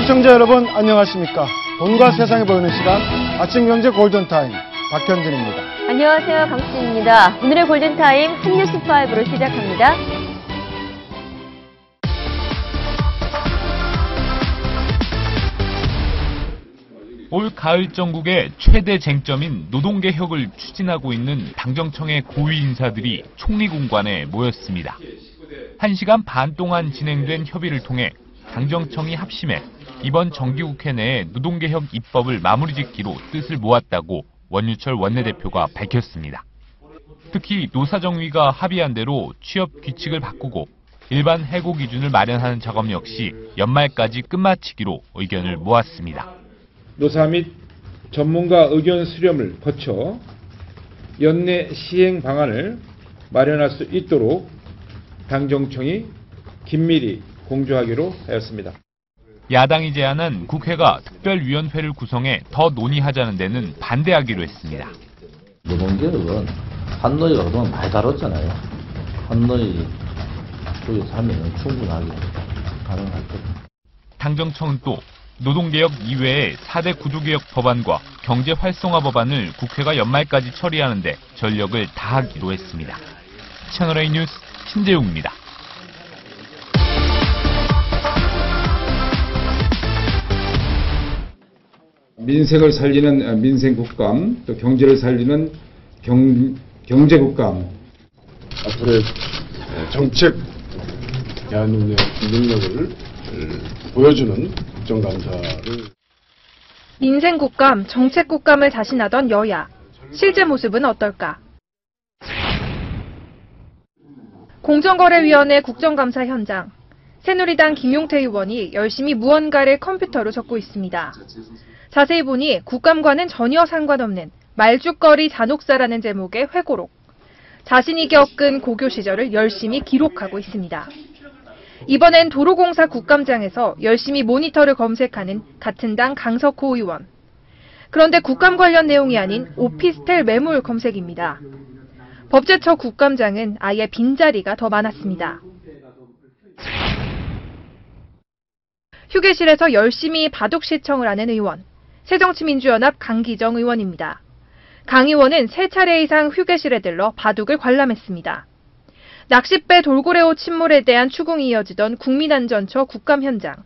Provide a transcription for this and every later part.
시청자 여러분 안녕하십니까. 돈과 세상이 보이는 시간 아침경제 골든타임 박현진입니다. 안녕하세요. 강수진입니다. 오늘의 골든타임 한뉴스5로 시작합니다. 올 가을 전국의 최대 쟁점인 노동개혁을 추진하고 있는 당정청의 고위 인사들이 총리공관에 모였습니다. 1시간 반 동안 진행된 협의를 통해 당정청이 합심해 이번 정기국회 내에 노동개혁 입법을 마무리짓기로 뜻을 모았다고 원유철 원내대표가 밝혔습니다. 특히 노사정위가 합의한 대로 취업 규칙을 바꾸고 일반 해고 기준을 마련하는 작업 역시 연말까지 끝마치기로 의견을 모았습니다. 노사 및 전문가 의견 수렴을 거쳐 연내 시행 방안을 마련할 수 있도록 당정청이 긴밀히 공조하기로 하였습니다. 야당이 제안한 국회가 특별위원회를 구성해 더 논의하자는 데는 반대하기로 했습니다. 노동개혁은 한노위가 그동안 많이 다뤘잖아요. 한노위 쪽에서 하면 충분하게 가능할 겁니다. 당정청은 또 노동개혁 이외에 4대 구조개혁 법안과 경제활성화 법안을 국회가 연말까지 처리하는 데 전력을 다하기로 했습니다. 채널A 뉴스 신재웅입니다. 민생을 살리는 민생국감, 또 경제를 살리는 경제국감. 앞으로의 정책 대안의 능력을 보여주는 국정감사를. 민생국감, 정책국감을 자신하던 여야. 실제 모습은 어떨까? 공정거래위원회 국정감사 현장. 새누리당 김용태 의원이 열심히 무언가를 컴퓨터로 적고 있습니다. 자세히 보니 국감과는 전혀 상관없는 말죽거리 잔혹사라는 제목의 회고록. 자신이 겪은 고교 시절을 열심히 기록하고 있습니다. 이번엔 도로공사 국감장에서 열심히 모니터를 검색하는 같은 당 강석호 의원. 그런데 국감 관련 내용이 아닌 오피스텔 매물 검색입니다. 법제처 국감장은 아예 빈자리가 더 많았습니다. 휴게실에서 열심히 바둑 시청을 하는 의원. 새정치민주연합 강기정 의원입니다. 강 의원은 3차례 이상 휴게실에 들러 바둑을 관람했습니다. 낚싯배 돌고래호 침몰에 대한 추궁이 이어지던 국민안전처 국감 현장.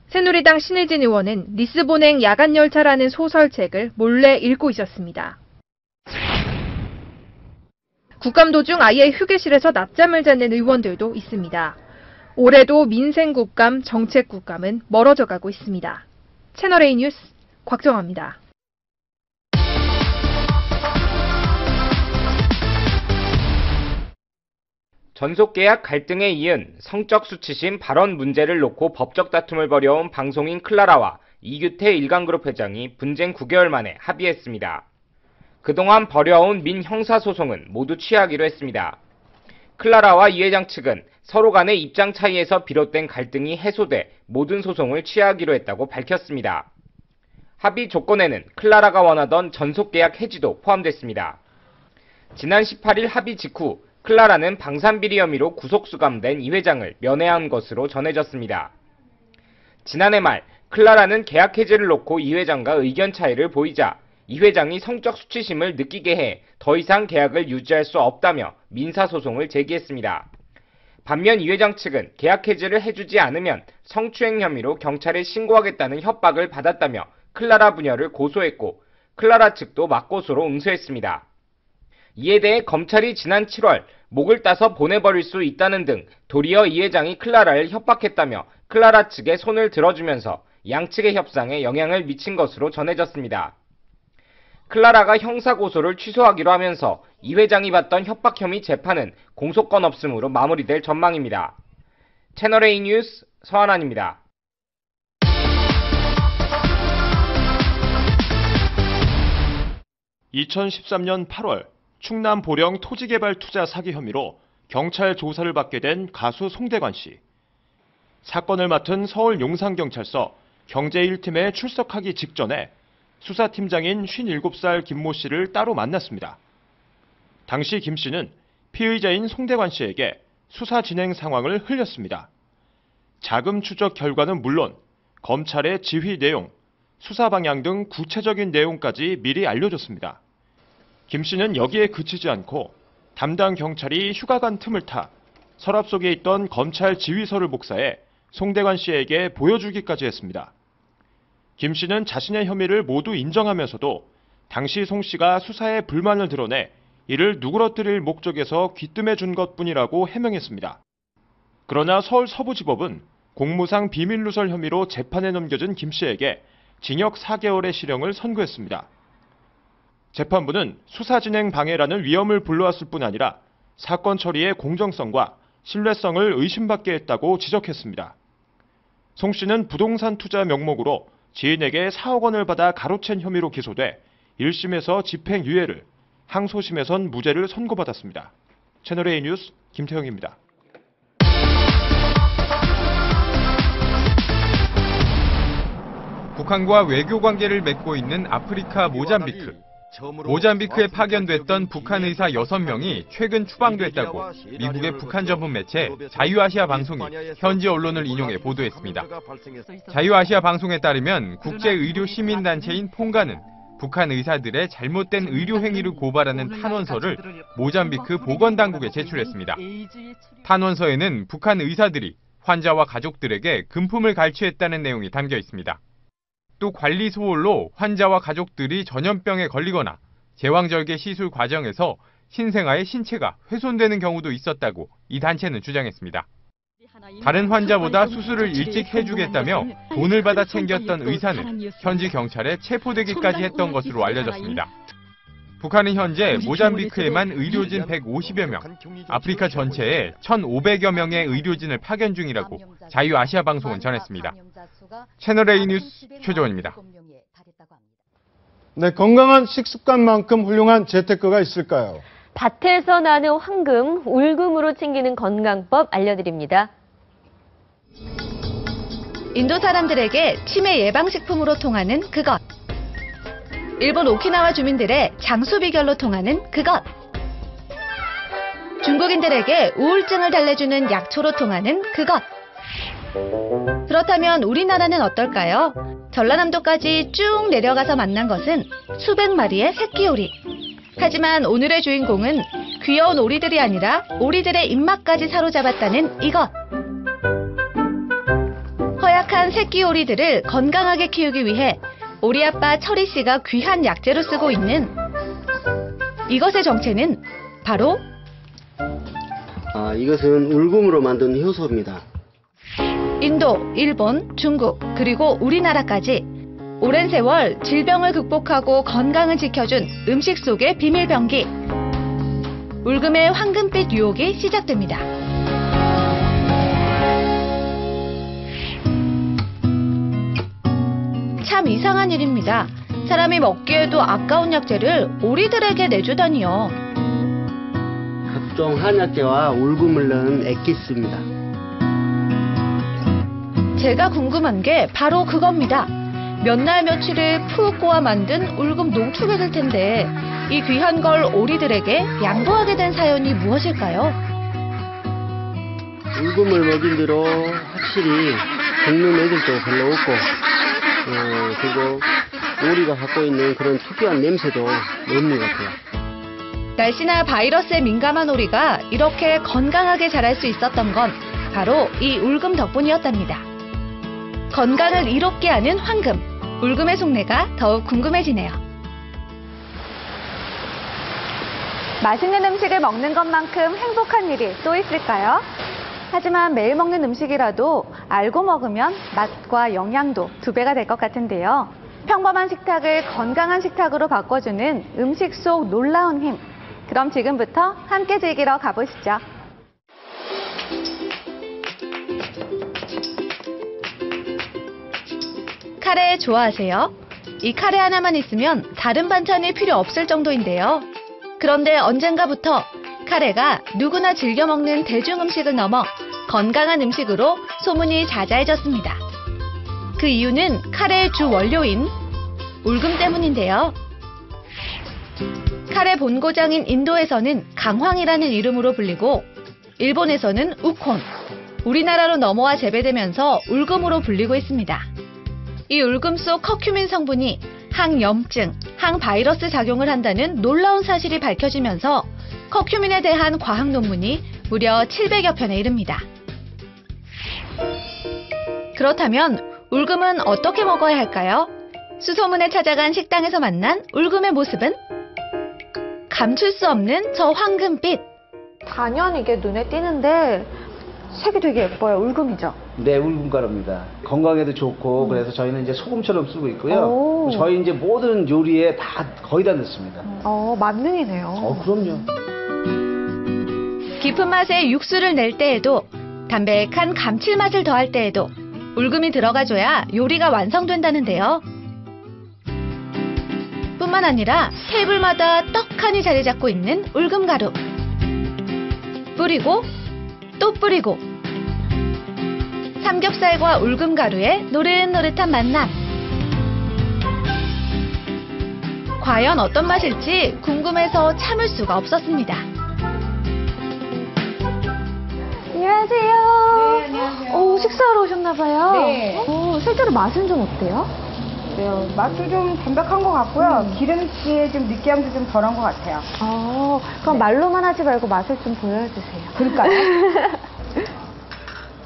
새누리당 신의진 의원은 리스본행 야간열차라는 소설책을 몰래 읽고 있었습니다. 국감 도중 아예 휴게실에서 낮잠을 자는 의원들도 있습니다. 올해도 민생국감, 정책국감은 멀어져 가고 있습니다. 채널A 뉴스 곽정아입니다. 전속계약 갈등에 이은 성적 수치심 발언 문제를 놓고 법적 다툼을 벌여온 방송인 클라라와 이규태 일간그룹 회장이 분쟁 9개월 만에 합의했습니다. 그동안 벌여온 민형사소송은 모두 취하기로 했습니다. 클라라와 이 회장 측은 서로 간의 입장 차이에서 비롯된 갈등이 해소돼 모든 소송을 취하기로 했다고 밝혔습니다. 합의 조건에는 클라라가 원하던 전속계약 해지도 포함됐습니다. 지난 18일 합의 직후 클라라는 방산비리 혐의로 구속수감된 이 회장을 면회한 것으로 전해졌습니다. 지난해 말 클라라는 계약 해지를 놓고 이 회장과 의견 차이를 보이자 이 회장이 성적 수치심을 느끼게 해 더 이상 계약을 유지할 수 없다며 민사소송을 제기했습니다. 반면 이 회장 측은 계약 해지를 해주지 않으면 성추행 혐의로 경찰에 신고하겠다는 협박을 받았다며 클라라 부녀를 고소했고 클라라 측도 맞고소로 응수했습니다. 이에 대해 검찰이 지난 7월 목을 따서 보내버릴 수 있다는 등 도리어 이 회장이 클라라를 협박했다며 클라라 측에 손을 들어주면서 양측의 협상에 영향을 미친 것으로 전해졌습니다. 클라라가 형사고소를 취소하기로 하면서 이 회장이 받던 협박 혐의 재판은 공소권 없음으로 마무리될 전망입니다. 채널A 뉴스 서한환입니다. 2013년 8월 충남 보령 토지개발 투자 사기 혐의로 경찰 조사를 받게 된 가수 송대관 씨. 사건을 맡은 서울 용산경찰서 경제 1팀에 출석하기 직전에 수사팀장인 57살 김모 씨를 따로 만났습니다. 당시 김 씨는 피의자인 송대관 씨에게 수사 진행 상황을 흘렸습니다. 자금 추적 결과는 물론 검찰의 지휘 내용, 수사 방향 등 구체적인 내용까지 미리 알려줬습니다. 김 씨는 여기에 그치지 않고 담당 경찰이 휴가 간 틈을 타 서랍 속에 있던 검찰 지휘서를 복사해 송대관 씨에게 보여주기까지 했습니다. 김 씨는 자신의 혐의를 모두 인정하면서도 당시 송 씨가 수사에 불만을 드러내 이를 누그러뜨릴 목적에서 귀뜸해 준 것뿐이라고 해명했습니다. 그러나 서울 서부지법은 공무상 비밀누설 혐의로 재판에 넘겨진 김 씨에게 징역 4개월의 실형을 선고했습니다. 재판부는 수사 진행 방해라는 위험을 불러왔을 뿐 아니라 사건 처리의 공정성과 신뢰성을 의심받게 했다고 지적했습니다. 송 씨는 부동산 투자 명목으로 지인에게 4억 원을 받아 가로챈 혐의로 기소돼 1심에서 집행유예를, 항소심에선 무죄를 선고받았습니다. 채널A 뉴스 김태형입니다. 북한과 외교 관계를 맺고 있는 아프리카 모잠비크. 모잠비크에 파견됐던 북한 의사 6명이 최근 추방됐다고 미국의 북한 전문 매체 자유아시아 방송이 현지 언론을 인용해 보도했습니다. 자유아시아 방송에 따르면 국제의료시민단체인 퐁가는 북한 의사들의 잘못된 의료 행위를 고발하는 탄원서를 모잠비크 보건당국에 제출했습니다. 탄원서에는 북한 의사들이 환자와 가족들에게 금품을 갈취했다는 내용이 담겨 있습니다. 또 관리 소홀로 환자와 가족들이 전염병에 걸리거나 제왕절개 시술 과정에서 신생아의 신체가 훼손되는 경우도 있었다고 이 단체는 주장했습니다. 다른 환자보다 수술을 일찍 해주겠다며 돈을 받아 챙겼던 의사는 현지 경찰에 체포되기까지 했던 것으로 알려졌습니다. 북한은 현재 모잠비크에만 의료진 150여 명, 아프리카 전체에 1,500여 명의 의료진을 파견 중이라고 자유아시아 방송은 전했습니다. 채널A 뉴스 최조원입니다. 네, 건강한 식습관만큼 훌륭한 재테크가 있을까요? 밭에서 나는 황금, 울금으로 챙기는 건강법 알려드립니다. 인도 사람들에게 치매 예방식품으로 통하는 그것. 일본 오키나와 주민들의 장수 비결로 통하는 그것. 중국인들에게 우울증을 달래주는 약초로 통하는 그것. 그렇다면 우리나라는 어떨까요? 전라남도까지 쭉 내려가서 만난 것은 수백 마리의 새끼 오리. 하지만 오늘의 주인공은 귀여운 오리들이 아니라 오리들의 입맛까지 사로잡았다는 이것. 허약한 새끼 오리들을 건강하게 키우기 위해 오리 아빠 철희 씨가 귀한 약재로 쓰고 있는 이것의 정체는 바로 이것은 울금으로 만든 효소입니다. 인도, 일본, 중국, 그리고 우리나라까지 오랜 세월 질병을 극복하고 건강을 지켜준 음식 속의 비밀병기. 울금의 황금빛 유혹이 시작됩니다. 참 이상한 일입니다. 사람이 먹기에도 아까운 약재를 오리들에게 내주다니요. 각종 한약재와 울금을 넣은 액기스입니다. 제가 궁금한 게 바로 그겁니다. 몇 날 며칠을 푹 꼬아 만든 울금 농축이 될 텐데 이 귀한 걸 오리들에게 양보하게 된 사연이 무엇일까요? 울금을 먹인 뒤로 확실히 죽는 애들도 별로 없고 그리고 오리가 갖고 있는 그런 특유한 냄새도 없는 것 같아요. 날씨나 바이러스에 민감한 오리가 이렇게 건강하게 자랄 수 있었던 건 바로 이 울금 덕분이었답니다. 건강을 이롭게 하는 황금, 울금의 속내가 더욱 궁금해지네요. 맛있는 음식을 먹는 것만큼 행복한 일이 또 있을까요? 하지만 매일 먹는 음식이라도 알고 먹으면 맛과 영양도 2배가 될 것 같은데요. 평범한 식탁을 건강한 식탁으로 바꿔주는 음식 속 놀라운 힘. 그럼 지금부터 함께 즐기러 가보시죠. 카레 좋아하세요? 이 카레 하나만 있으면 다른 반찬이 필요 없을 정도인데요. 그런데 언젠가부터 카레가 누구나 즐겨 먹는 대중음식을 넘어 건강한 음식으로 소문이 자자해졌습니다. 그 이유는 카레의 주 원료인 울금 때문인데요. 카레 본고장인 인도에서는 강황이라는 이름으로 불리고 일본에서는 우콘, 우리나라로 넘어와 재배되면서 울금으로 불리고 있습니다. 이 울금 속 커큐민 성분이 항염증, 항바이러스 작용을 한다는 놀라운 사실이 밝혀지면서 커큐민에 대한 과학 논문이 무려 700여 편에 이릅니다. 그렇다면 울금은 어떻게 먹어야 할까요? 수소문에 찾아간 식당에서 만난 울금의 모습은? 감출 수 없는 저 황금빛. 단연 이게 눈에 띄는데 색이 되게 예뻐요. 울금이죠? 네, 울금가루입니다. 건강에도 좋고 그래서 저희는 이제 소금처럼 쓰고 있고요. 저희 이제 모든 요리에 다 거의 다 넣습니다. 만능이네요. 그럼요. 깊은 맛의 육수를 낼 때에도 담백한 감칠맛을 더할 때에도 울금이 들어가줘야 요리가 완성된다는데요. 뿐만 아니라 테이블마다 떡하니 자리 잡고 있는 울금가루. 뿌리고 또 뿌리고 삼겹살과 울금가루의 노릇노릇한 만남. 과연 어떤 맛일지 궁금해서 참을 수가 없었습니다. 안녕하세요. 네, 안녕하세요. 식사하러 오셨나봐요. 네. 실제로 맛은 좀 어때요? 네, 맛도 좀 담백한 것 같고요. 기름기의 좀 느끼함도 좀 덜한 것 같아요. 그럼 말로만 하지 말고 맛을 좀 보여주세요. 그럴까요?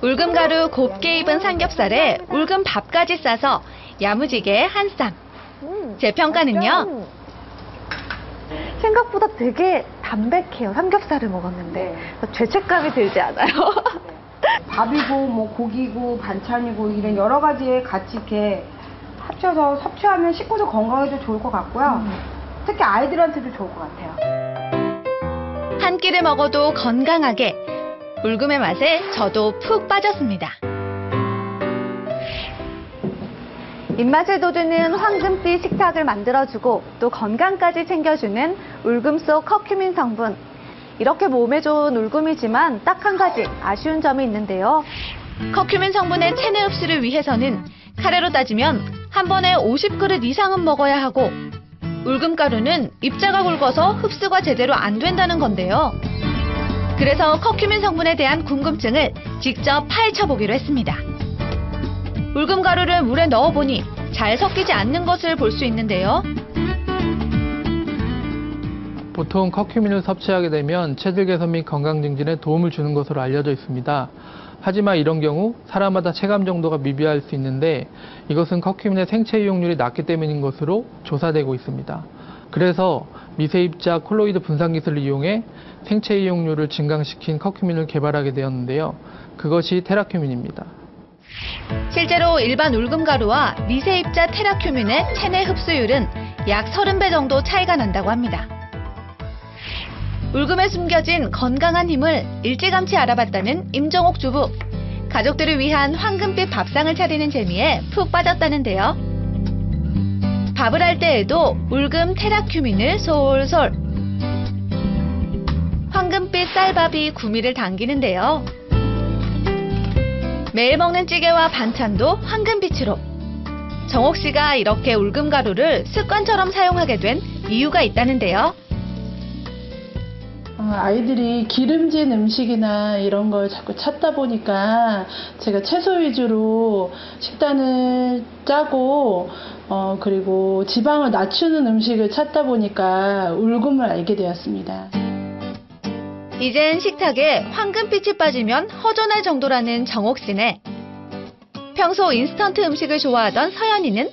울금가루 곱게 입은 삼겹살에 울금밥까지 싸서 야무지게 한 쌈. 제 평가는요? 생각보다 되게 담백해요. 삼겹살을 먹었는데 죄책감이 들지 않아요? 밥이고 뭐 고기고 반찬이고 이런 여러 가지에 같이 이렇게 합쳐서 섭취하면 식구들 건강에도 좋을 것 같고요. 특히 아이들한테도 좋을 것 같아요. 한 끼를 먹어도 건강하게 울금의 맛에 저도 푹 빠졌습니다. 입맛을 돋우는 황금빛 식탁을 만들어주고 또 건강까지 챙겨주는 울금 속 커큐민 성분. 이렇게 몸에 좋은 울금이지만 딱 한 가지 아쉬운 점이 있는데요. 커큐민 성분의 체내 흡수를 위해서는 카레로 따지면 한 번에 50그릇 이상은 먹어야 하고 울금가루는 입자가 굵어서 흡수가 제대로 안 된다는 건데요. 그래서 커큐민 성분에 대한 궁금증을 직접 파헤쳐보기로 했습니다. 울금가루를 물에 넣어보니 잘 섞이지 않는 것을 볼 수 있는데요. 보통 커큐민을 섭취하게 되면 체질 개선 및 건강 증진에 도움을 주는 것으로 알려져 있습니다. 하지만 이런 경우 사람마다 체감 정도가 미비할 수 있는데 이것은 커큐민의 생체 이용률이 낮기 때문인 것으로 조사되고 있습니다. 그래서 미세입자 콜로이드 분산 기술을 이용해 생체 이용률을 증강시킨 커큐민을 개발하게 되었는데요. 그것이 테라큐민입니다. 실제로 일반 울금가루와 미세입자 테라큐민의 체내 흡수율은 약 30배 정도 차이가 난다고 합니다. 울금에 숨겨진 건강한 힘을 일찌감치 알아봤다는 임정옥 주부. 가족들을 위한 황금빛 밥상을 차리는 재미에 푹 빠졌다는데요. 밥을 할 때에도 울금 테라큐민을 솔솔. 황금빛 쌀밥이 구미를 당기는데요. 매일 먹는 찌개와 반찬도 황금빛으로. 정옥 씨가 이렇게 울금가루를 습관처럼 사용하게 된 이유가 있다는데요. 아이들이 기름진 음식이나 이런 걸 자꾸 찾다 보니까 제가 채소 위주로 식단을 짜고 그리고 지방을 낮추는 음식을 찾다 보니까 울금을 알게 되었습니다. 이젠 식탁에 황금빛이 빠지면 허전할 정도라는 정옥 씨네. 평소 인스턴트 음식을 좋아하던 서연이는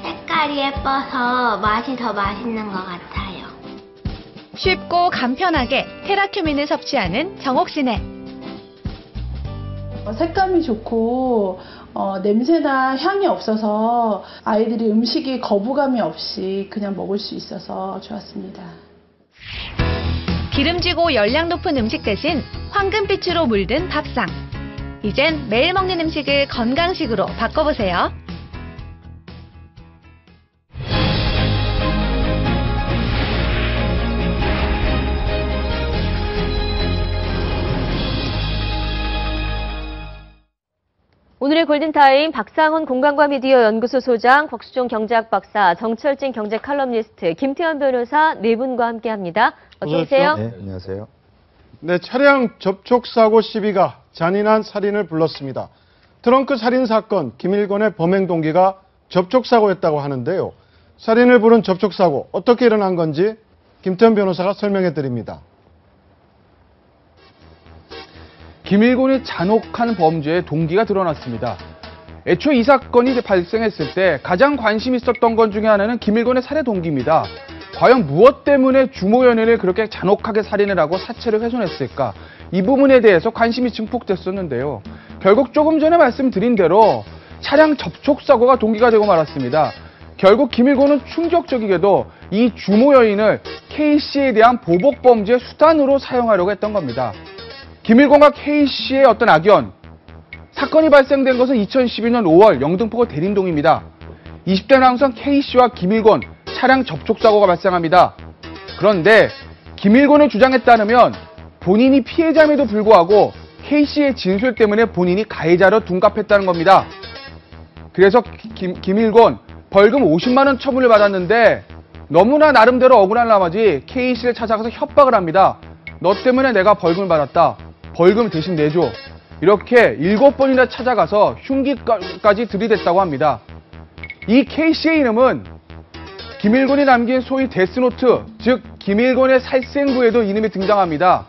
색깔이 예뻐서 맛이 더 맛있는 것 같아요. 쉽고 간편하게 테라큐민을 섭취하는 정옥 씨네. 색감이 좋고 냄새나 향이 없어서 아이들이 음식이 거부감이 없이 그냥 먹을 수 있어서 좋았습니다. 기름지고 열량 높은 음식 대신 황금빛으로 물든 밥상. 이젠 매일 먹는 음식을 건강식으로 바꿔보세요. 오늘의 골든타임 박상훈 공간과 미디어 연구소 소장, 곽수종 경제학 박사, 정철진 경제 칼럼니스트, 김태현 변호사 네 분과 함께합니다. 어서 오세요. 네, 안녕하세요. 네, 차량 접촉 사고 시비가 잔인한 살인을 불렀습니다. 트렁크 살인 사건, 김일권의 범행 동기가 접촉사고였다고 하는데요. 살인을 부른 접촉사고 어떻게 일어난 건지 김태현 변호사가 설명해 드립니다. 김일곤의 잔혹한 범죄의 동기가 드러났습니다. 애초에 이 사건이 발생했을 때 가장 관심이 있었던 것 중에 하나는 김일곤의 살해 동기입니다. 과연 무엇 때문에 주모 연인을 그렇게 잔혹하게 살인을 하고 사체를 훼손했을까? 이 부분에 대해서 관심이 증폭됐었는데요. 결국 조금 전에 말씀드린 대로 차량 접촉사고가 동기가 되고 말았습니다. 결국 김일곤은 충격적이게도 이 주모 여인을 K씨에 대한 보복범죄 수단으로 사용하려고 했던 겁니다. 김일곤과 K씨의 어떤 악연, 사건이 발생된 것은 2012년 5월 영등포구 대림동입니다. 20대 남성 K씨와 김일곤 차량 접촉사고가 발생합니다. 그런데 김일곤의 주장에 따르면 본인이 피해자임에도 불구하고 K씨의 진술 때문에 본인이 가해자로 둔갑했다는 겁니다. 그래서 김일곤 벌금 50만 원 처분을 받았는데 너무나 나름대로 억울한 나머지 K씨를 찾아가서 협박을 합니다. 너 때문에 내가 벌금을 받았다. 벌금 대신 내줘. 이렇게 7번이나 찾아가서 흉기까지 들이댔다고 합니다. 이 K씨의 이름은 김일곤이 남긴 소위 데스노트, 즉 김일곤의 살생부에도 이름이 등장합니다.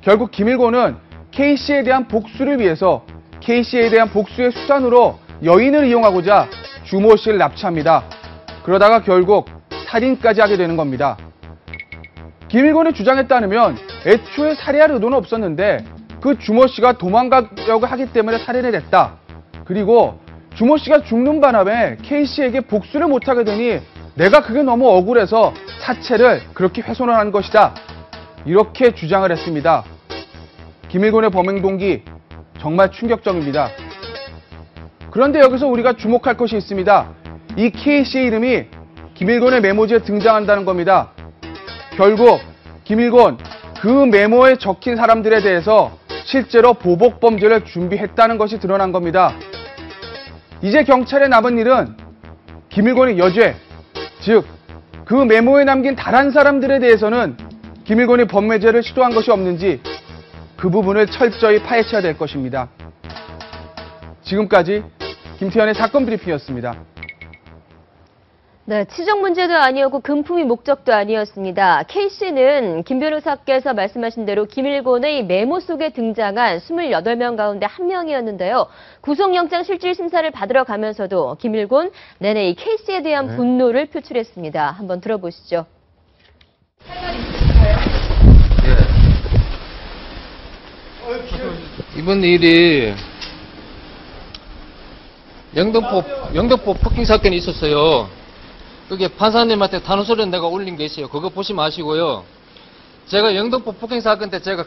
결국 김일곤은 K씨에 대한 복수를 위해서 K씨에 대한 복수의 수단으로 여인을 이용하고자 주모 씨를 납치합니다. 그러다가 결국 살인까지 하게 되는 겁니다. 김일곤의 주장에 따르면 애초에 살해할 의도는 없었는데 그 주모 씨가 도망가려고 하기 때문에 살인을 했다. 그리고 주모 씨가 죽는 바람에 K씨에게 복수를 못하게 되니 내가 그게 너무 억울해서 사체를 그렇게 훼손을 한 것이다. 이렇게 주장을 했습니다. 김일곤의 범행 동기 정말 충격적입니다. 그런데 여기서 우리가 주목할 것이 있습니다. 이 K씨의 이름이 김일곤의 메모지에 등장한다는 겁니다. 결국 김일곤 그 메모에 적힌 사람들에 대해서 실제로 보복범죄를 준비했다는 것이 드러난 겁니다. 이제 경찰에 남은 일은 김일곤의 여죄, 즉 그 메모에 남긴 다른 사람들에 대해서는 김일곤이 범죄를 시도한 것이 없는지 그 부분을 철저히 파헤쳐야 될 것입니다. 지금까지 김태현의 사건 브리핑이었습니다. 네, 치적 문제도 아니었고 금품이 목적도 아니었습니다. K씨는 김 변호사께서 말씀하신 대로 김일곤의 메모 속에 등장한 28명 가운데 한 명이었는데요. 구속영장 실질심사를 받으러 가면서도 김일곤 내내 이 K씨에 대한 분노를 표출했습니다. 한번 들어보시죠. 이번 일이 영등포 폭행 사건이 있었어요. 그게 판사님한테 단호소리는 내가 올린 게 있어요. 그거 보시 마시고요. 제가 영등포 폭행 사건 때 제가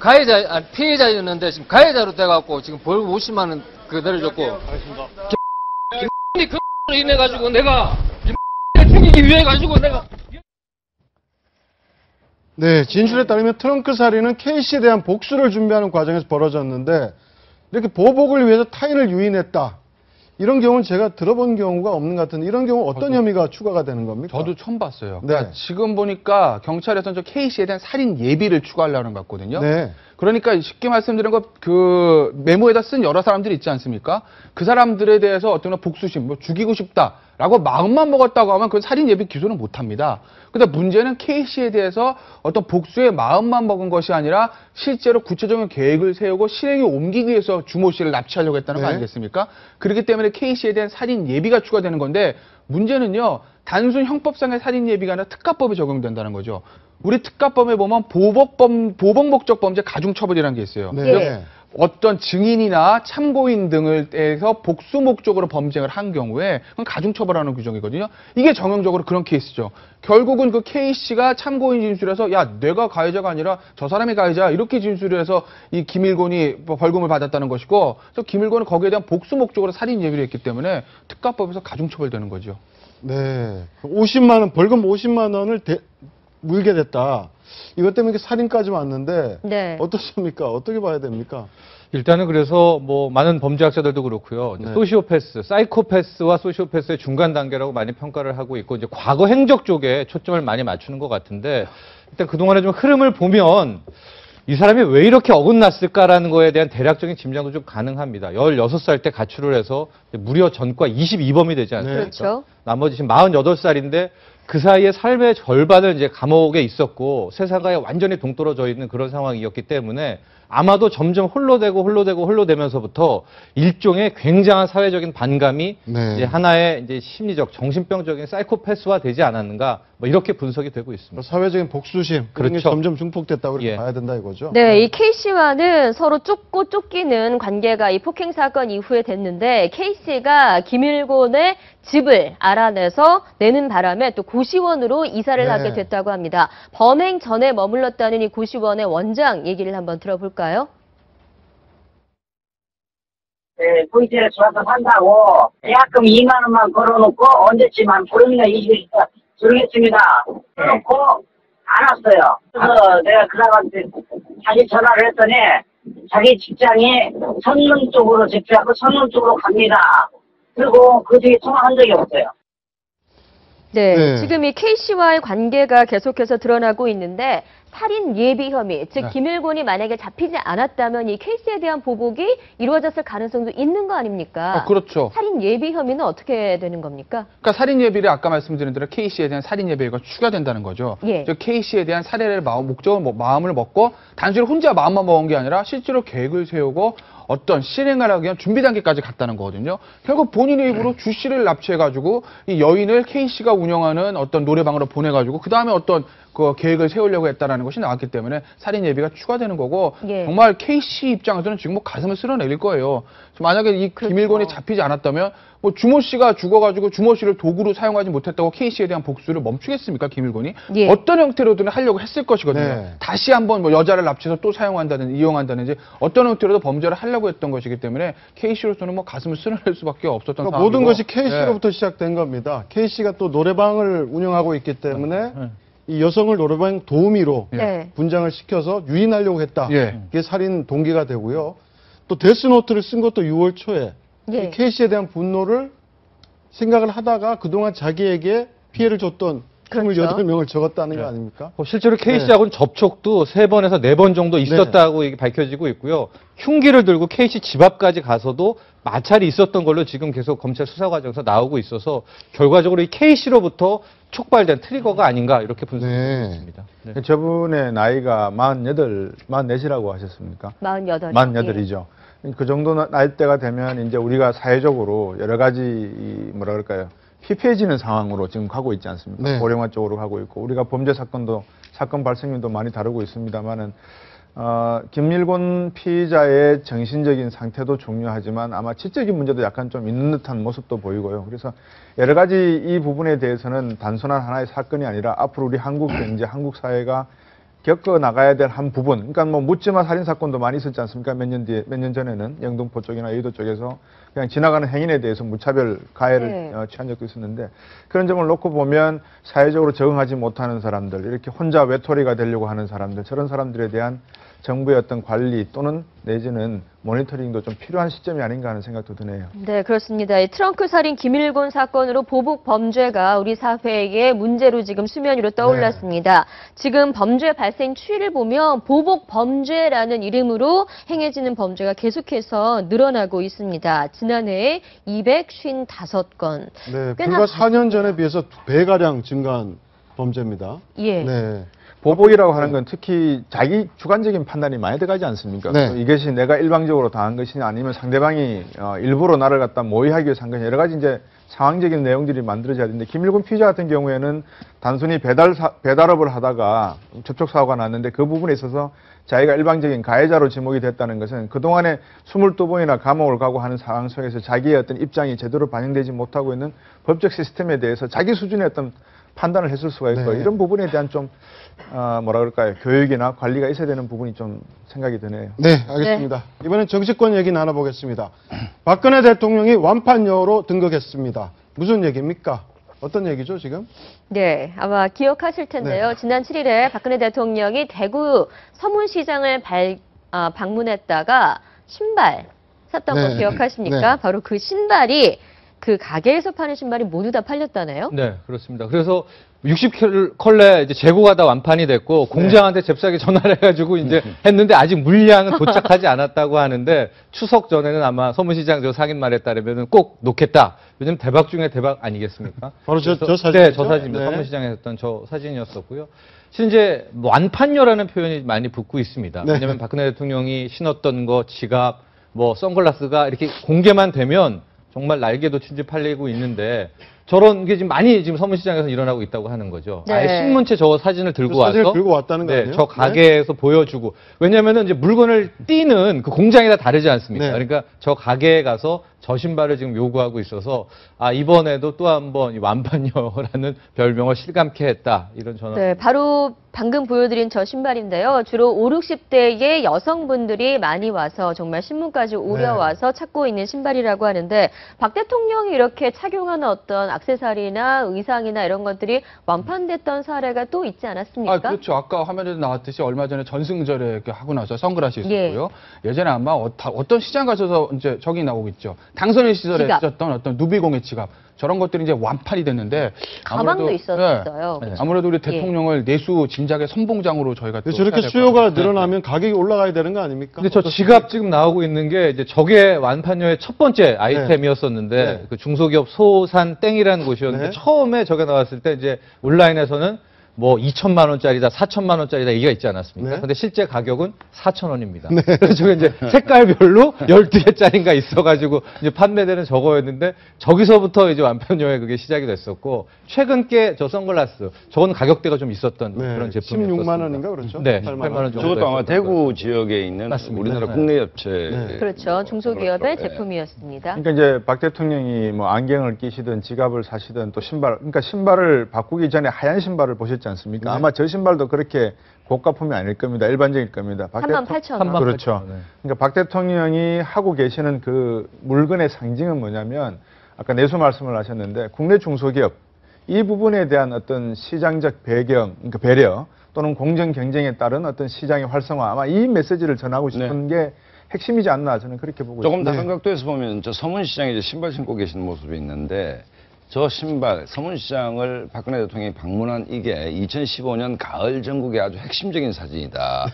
피해자였는데 지금 가해자로 돼갖고 지금 벌금 50만 원 내려줬고. 그 인해가지고 내가 죽이기 위해가지고 내가. 네, 진술에 따르면 트렁크 살인은 K씨에 대한 복수를 준비하는 과정에서 벌어졌는데 이렇게 보복을 위해서 타인을 유인했다. 이런 경우는 제가 들어본 경우가 없는 것 같은데 이런 경우 어떤 혐의가 추가가 되는 겁니까? 저도 처음 봤어요. 네. 그러니까 지금 보니까 경찰에서는 저 K씨에 대한 살인 예비를 추가하려는 것 같거든요. 네. 그러니까 쉽게 말씀드린 것 그 메모에다 쓴 여러 사람들이 있지 않습니까? 그 사람들에 대해서 어떤 복수심, 뭐 죽이고 싶다라고 마음만 먹었다고 하면 그건 살인 예비 기소는 못합니다. 근데 문제는 K씨에 대해서 어떤 복수의 마음만 먹은 것이 아니라 실제로 구체적인 계획을 세우고 실행에 옮기기 위해서 주모 씨를 납치하려고 했다는 거 아니겠습니까? 그렇기 때문에 K씨에 대한 살인 예비가 추가되는 건데 문제는요. 단순 형법상의 살인 예비가 아니라 특가법에 적용된다는 거죠. 우리 특가법에 보면 보복 목적 범죄 가중처벌이라는 게 있어요. 네. 즉 어떤 증인이나 참고인 등을 대해서 복수 목적으로 범죄를 한 경우에 그건 가중처벌하는 규정이거든요. 이게 정형적으로 그런 케이스죠. 결국은 그 K씨가 참고인 진술에서 야 내가 가해자가 아니라 저 사람이 가해자 이렇게 진술을 해서 이 김일곤이 벌금을 받았다는 것이고 또 김일곤은 거기에 대한 복수 목적으로 살인 예비를 했기 때문에 특가법에서 가중처벌되는 거죠. 네, 50만 원 벌금 50만 원을 물게 됐다. 이것 때문에 이렇게 살인까지 왔는데 네. 어떻습니까? 어떻게 봐야 됩니까? 일단은 그래서 뭐 많은 범죄학자들도 그렇고요. 네. 소시오패스, 사이코패스와 소시오패스의 중간 단계라고 많이 평가를 하고 있고 이제 과거 행적 쪽에 초점을 많이 맞추는 것 같은데 일단 그동안의 좀 흐름을 보면 이 사람이 왜 이렇게 어긋났을까라는 거에 대한 대략적인 짐작도 좀 가능합니다. 16살 때 가출을 해서 무려 전과 22범이 되지 않습니까? 그렇죠. 나머지 지금 48살인데 그 사이에 삶의 절반을 이제 감옥에 있었고 세상과에 완전히 동떨어져 있는 그런 상황이었기 때문에 아마도 점점 홀로되면서부터 일종의 굉장한 사회적인 반감이 이제 하나의 이제 심리적 정신병적인 사이코패스화 되지 않았는가 뭐 이렇게 분석이 되고 있습니다. 사회적인 복수심 그런 게 그렇죠. 점점 증폭됐다고 이렇게 봐야 된다 이거죠. 네, 이 K씨와는 서로 쫓고 쫓기는 관계가 이 폭행 사건 이후에 됐는데 K씨가 김일곤의 집을 알아내서 내는 바람에 또 고시원으로 이사를 하게 됐다고 합니다. 범행 전에 머물렀다는 이 고시원의 원장 얘기를 한번 들어볼까요? 네, VT를 좋아서 산다고 계약금 2만 원만 걸어놓고 언제쯤 한 보름이나 20일 들겠습니다. 그래놓고 안 왔어요. 그래서 내가 그 사람한테 다시 전화를 했더니 자기 직장이 선릉 쪽으로 집주하고 선릉 쪽으로 갑니다. 그리고 그 뒤에 통화한 적이 없어요. 네, 지금 이 K씨와의 관계가 계속해서 드러나고 있는데 살인 예비 혐의, 즉 김일곤이 만약에 잡히지 않았다면 이 K씨에 대한 보복이 이루어졌을 가능성도 있는 거 아닙니까? 그렇죠. 살인 예비 혐의는 어떻게 되는 겁니까? 그러니까 살인 예비를 아까 말씀드린 대로 K씨에 대한 살인 예비가 추가된다는 거죠. 예. 즉 K씨에 대한 살해를 마음을 먹고 단순히 혼자 마음만 먹은 게 아니라 실제로 계획을 세우고 어떤 실행을 하기 위한 준비 단계까지 갔다는 거거든요. 결국 본인의 입으로 주 씨를 납치해가지고 이 여인을 K씨가 운영하는 어떤 노래방으로 보내가지고 그 다음에 어떤 그 계획을 세우려고 했다라는 것이 나왔기 때문에 살인 예비가 추가되는 거고 정말 K씨 입장에서는 지금 뭐 가슴을 쓸어내릴 거예요. 만약에 이 김일곤이 잡히지 않았다면 뭐 주모 씨가 죽어가지고 주모 씨를 도구로 사용하지 못했다고 K씨에 대한 복수를 멈추겠습니까, 김일곤이? 어떤 형태로든 하려고 했을 것이거든요. 다시 한번 뭐 여자를 납치해서 또 사용한다든지 이용한다든지 어떤 형태로도 범죄를 하려고 했던 것이기 때문에 K씨로서는 뭐 가슴을 쓸어낼 수밖에 없었던 그러니까 상황이고 모든 것이 K씨로부터 시작된 겁니다. K씨가 또 노래방을 운영하고 있기 때문에 이 여성을 노래방 도우미로 분장을 시켜서 유인하려고 했다. 이게 살인 동기가 되고요. 또 데스노트를 쓴 것도 6월 초에 이 K씨에 대한 분노를 생각을 하다가 그동안 자기에게 피해를 줬던 28명을 적었다는 거 아닙니까? 실제로 K씨하고는 접촉도 3번에서 4번 정도 있었다고 이게 밝혀지고 있고요. 흉기를 들고 K씨 집 앞까지 가서도 마찰이 있었던 걸로 지금 계속 검찰 수사 과정에서 나오고 있어서 결과적으로 이 K씨로부터 촉발된 트리거가 아닌가 이렇게 분석되고 있습니다. 저분의 나이가 44이라고 하셨습니까? 48. 48이죠. 그 정도 나이대가 되면 이제 우리가 사회적으로 여러 가지 뭐라 그럴까요? 피폐해지는 상황으로 지금 가고 있지 않습니까? 고령화 쪽으로 가고 있고 우리가 범죄 사건 발생률도 많이 다루고 있습니다만은 김일곤 피의자의 정신적인 상태도 중요하지만 아마 지적인 문제도 약간 좀 있는 듯한 모습도 보이고요. 그래서 여러 가지 이 부분에 대해서는 단순한 하나의 사건이 아니라 앞으로 우리 한국 경제, 한국 사회가 겪어 나가야 될 한 부분. 그러니까 뭐 묻지마 살인 사건도 많이 있었지 않습니까? 몇 년 전에는 영등포 쪽이나 여의도 쪽에서 그냥 지나가는 행인에 대해서 무차별 가해를 취한 적도 있었는데 그런 점을 놓고 보면 사회적으로 적응하지 못하는 사람들, 이렇게 혼자 외톨이가 되려고 하는 사람들, 저런 사람들에 대한 정부의 어떤 관리 또는 내지는 모니터링도 좀 필요한 시점이 아닌가 하는 생각도 드네요. 네, 그렇습니다. 이 트렁크 살인 김일곤 사건으로 보복 범죄가 우리 사회의 문제로 지금 수면 위로 떠올랐습니다. 지금 범죄 발생 추이를 보면 보복 범죄라는 이름으로 행해지는 범죄가 계속해서 늘어나고 있습니다. 지난해에 255건. 네, 불과 4년 전에 비해서 2배가량 증가한 범죄입니다. 보복이라고 하는 건 특히 자기 주관적인 판단이 많이 들어가지 않습니까? 이것이 내가 일방적으로 당한 것이냐 아니면 상대방이 일부러 나를 갖다 모의하기 위해서 한 것이냐 여러 가지 이제 상황적인 내용들이 만들어져야 되는데 김일곤 피의자 같은 경우에는 단순히 배달업을 하다가 접촉사고가 났는데 그 부분에 있어서 자기가 일방적인 가해자로 지목이 됐다는 것은 그동안에 22번이나 감옥을 가고 하는 상황 속에서 자기의 어떤 입장이 제대로 반영되지 못하고 있는 법적 시스템에 대해서 자기 수준의 어떤 판단을 했을 수가 있고 이런 부분에 대한 좀 뭐라 그럴까요? 교육이나 관리가 있어야 되는 부분이 좀 생각이 드네요. 네, 알겠습니다. 이번엔 정치권 얘기 나눠보겠습니다. 박근혜 대통령이 완판녀로 등극했습니다. 무슨 얘기입니까? 어떤 얘기죠, 지금? 네, 아마 기억하실 텐데요. 지난 7일에 박근혜 대통령이 대구 서문시장을 방문했다가 신발 샀던 거 기억하십니까? 바로 그 신발이 그 가게에서 파는 신발이 모두 다 팔렸다네요? 네, 그렇습니다. 그래서 60컬레 이제 재고가 다 완판이 됐고 공장한테 잽싸게 전화를 해가지고 이제 했는데 아직 물량은 도착하지 않았다고 하는데 추석 전에는 아마 서문시장 저 상인 말에 따르면 꼭 놓겠다. 요즘 대박 중에 대박 아니겠습니까? 바로 저 사진. 네, 저 사진입니다. 네. 서문시장에 했던 저 사진이었었고요. 실은 이제 완판녀라는 표현이 많이 붙고 있습니다. 네. 왜냐하면 박근혜 대통령이 신었던 거, 지갑, 뭐 선글라스가 이렇게 공개만 되면 정말 날개도 친지 팔리고 있는데 저런 게 지금 많이 지금 서문시장에서 일어나고 있다고 하는 거죠. 네. 아예 신문체 저 사진을 들고 와서 사진을 들고 왔다는 거 네, 아니에요? 저 가게에서 보여주고 왜냐하면은 이제 물건을 띄는 그 공장이 다 다르지 않습니까? 네. 그러니까 저 가게에 가서 저 신발을 지금 요구하고 있어서 아 이번에도 또 한번 이 완판녀라는 별명을 실감케 했다 이런 전화. 네, 바로 방금 보여드린 저 신발인데요. 주로 5, 60대의 여성분들이 많이 와서 정말 신문까지 우려와서 찾고 있는 신발이라고 하는데 박 대통령이 이렇게 착용하는 어떤 액세서리나 의상이나 이런 것들이 완판됐던 사례가 또 있지 않았습니까? 아, 그렇죠. 아까 화면에도 나왔듯이 얼마 전에 전승절에 이렇게 하고 나서 선글라스 있었고요. 예전에 아마 어떤 시장 가셔서 이제 저기 나오고 있죠. 당선인 시절에 지갑. 있었던 어떤 누비공예 지갑. 저런 것들이 이제 완판이 됐는데 가방도 아무래도, 있었어요. 네. 그렇죠? 아무래도 우리 예. 대통령을 내수 짐작의 선봉장으로 저희가 또 저렇게 해야 될것 수요가 같아요. 늘어나면 가격이 올라가야 되는 거 아닙니까? 근데 저 지갑 지금 나오고 있는 게 이제 저게 완판녀의 첫 번째 아이템이었었는데 네. 그 중소기업 소산 땡이라는 곳이었는데 네. 처음에 저게 나왔을 때 이제 온라인에서는 뭐 2천만 원짜리다, 4천만 원짜리다 얘기가 있지 않았습니까? 네. 근데 실제 가격은 4천 원입니다. 그래서 저게 이제 색깔별로 12개짜리인가 있어가지고 이제 판매되는 저거였는데 저기서부터 이제 완판녀의 그게 시작이 됐었고 최근 게 저 선글라스 저건 가격대가 좀 있었던 그런 제품이었습니다. 16만 원인가 그렇죠? 네, 8만 8만 원 정도. 저것도 아마 대구 지역에 있는 맞습니다. 우리나라 네. 국내 업체. 그렇죠. 중소기업의 네. 제품이었습니다. 그러니까 이제 박 대통령이 뭐 안경을 끼시든 지갑을 사시든 또 신발, 그러니까 신발을 바꾸기 전에 하얀 신발을 보셨지 않습니까? 네. 아마 저 신발도 그렇게 고가품이 아닐 겁니다. 일반적일 겁니다. 38,000원. 그렇죠. 네. 그러니까 박 대통령이 하고 계시는 그 물건의 상징은 뭐냐면 아까 내수 말씀을 하셨는데 국내 중소기업 이 부분에 대한 어떤 시장적 배경, 그러니까 배려 또는 공정 경쟁에 따른 어떤 시장의 활성화 아마 이 메시지를 전하고 싶은 게 핵심이지 않나 저는 그렇게 보고 조금 있습니다. 다른 각도에서 보면 저 서문시장에 이제 신발 신고 계시는 모습이 있는데 저 신발 서문시장을 박근혜 대통령이 방문한 이게 2015년 가을 전국의 아주 핵심적인 사진이다.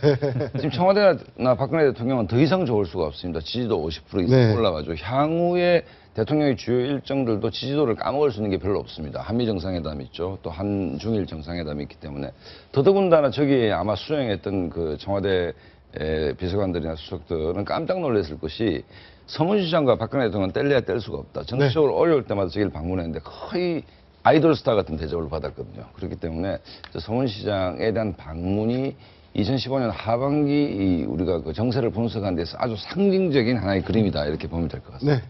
지금 청와대나 박근혜 대통령은 더 이상 좋을 수가 없습니다. 지지도 50% 이상 네. 올라가죠. 향후에 대통령의 주요 일정들도 지지도를 까먹을 수 있는 게 별로 없습니다. 한미 정상회담 있죠. 또 한중일 정상회담이 있기 때문에 더더군다나 저기 아마 수행했던 그 청와대 비서관들이나 수석들은 깜짝 놀랐을 것이 서문시장과 박근혜 대통령은 뗄래야 뗄 수가 없다. 정치적으로 어려울 때마다 저기를 방문했는데 거의 아이돌 스타 같은 대접을 받았거든요. 그렇기 때문에 저 서문시장에 대한 방문이 2015년 하반기 우리가 그 정세를 분석하는 데서 아주 상징적인 하나의 그림이다. 이렇게 보면 될 것 같습니다.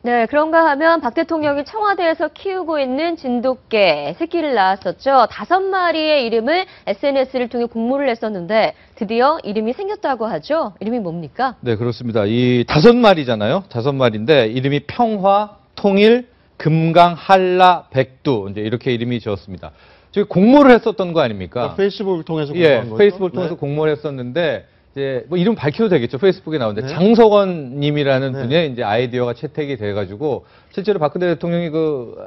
네, 그런가 하면 박 대통령이 청와대에서 키우고 있는 진돗개 새끼를 낳았었죠. 5마리의 이름을 SNS를 통해 공모를 했었는데 드디어 이름이 생겼다고 하죠. 이름이 뭡니까? 네, 그렇습니다. 이 5마리잖아요. 5마리인데 이름이 평화, 통일, 금강, 한라, 백두 이제 이렇게 이름이 지었습니다. 저기 공모를 했었던 거 아닙니까? 페이스북을 통해서 공모한 거죠? 페이스북을 통해서 공모를 했었는데 이제 뭐 이름 밝혀도 되겠죠. 페이스북에 나오는데 네. 장석원 님이라는 분의 이제 아이디어가 채택이 돼 가지고 실제로 박근혜 대통령이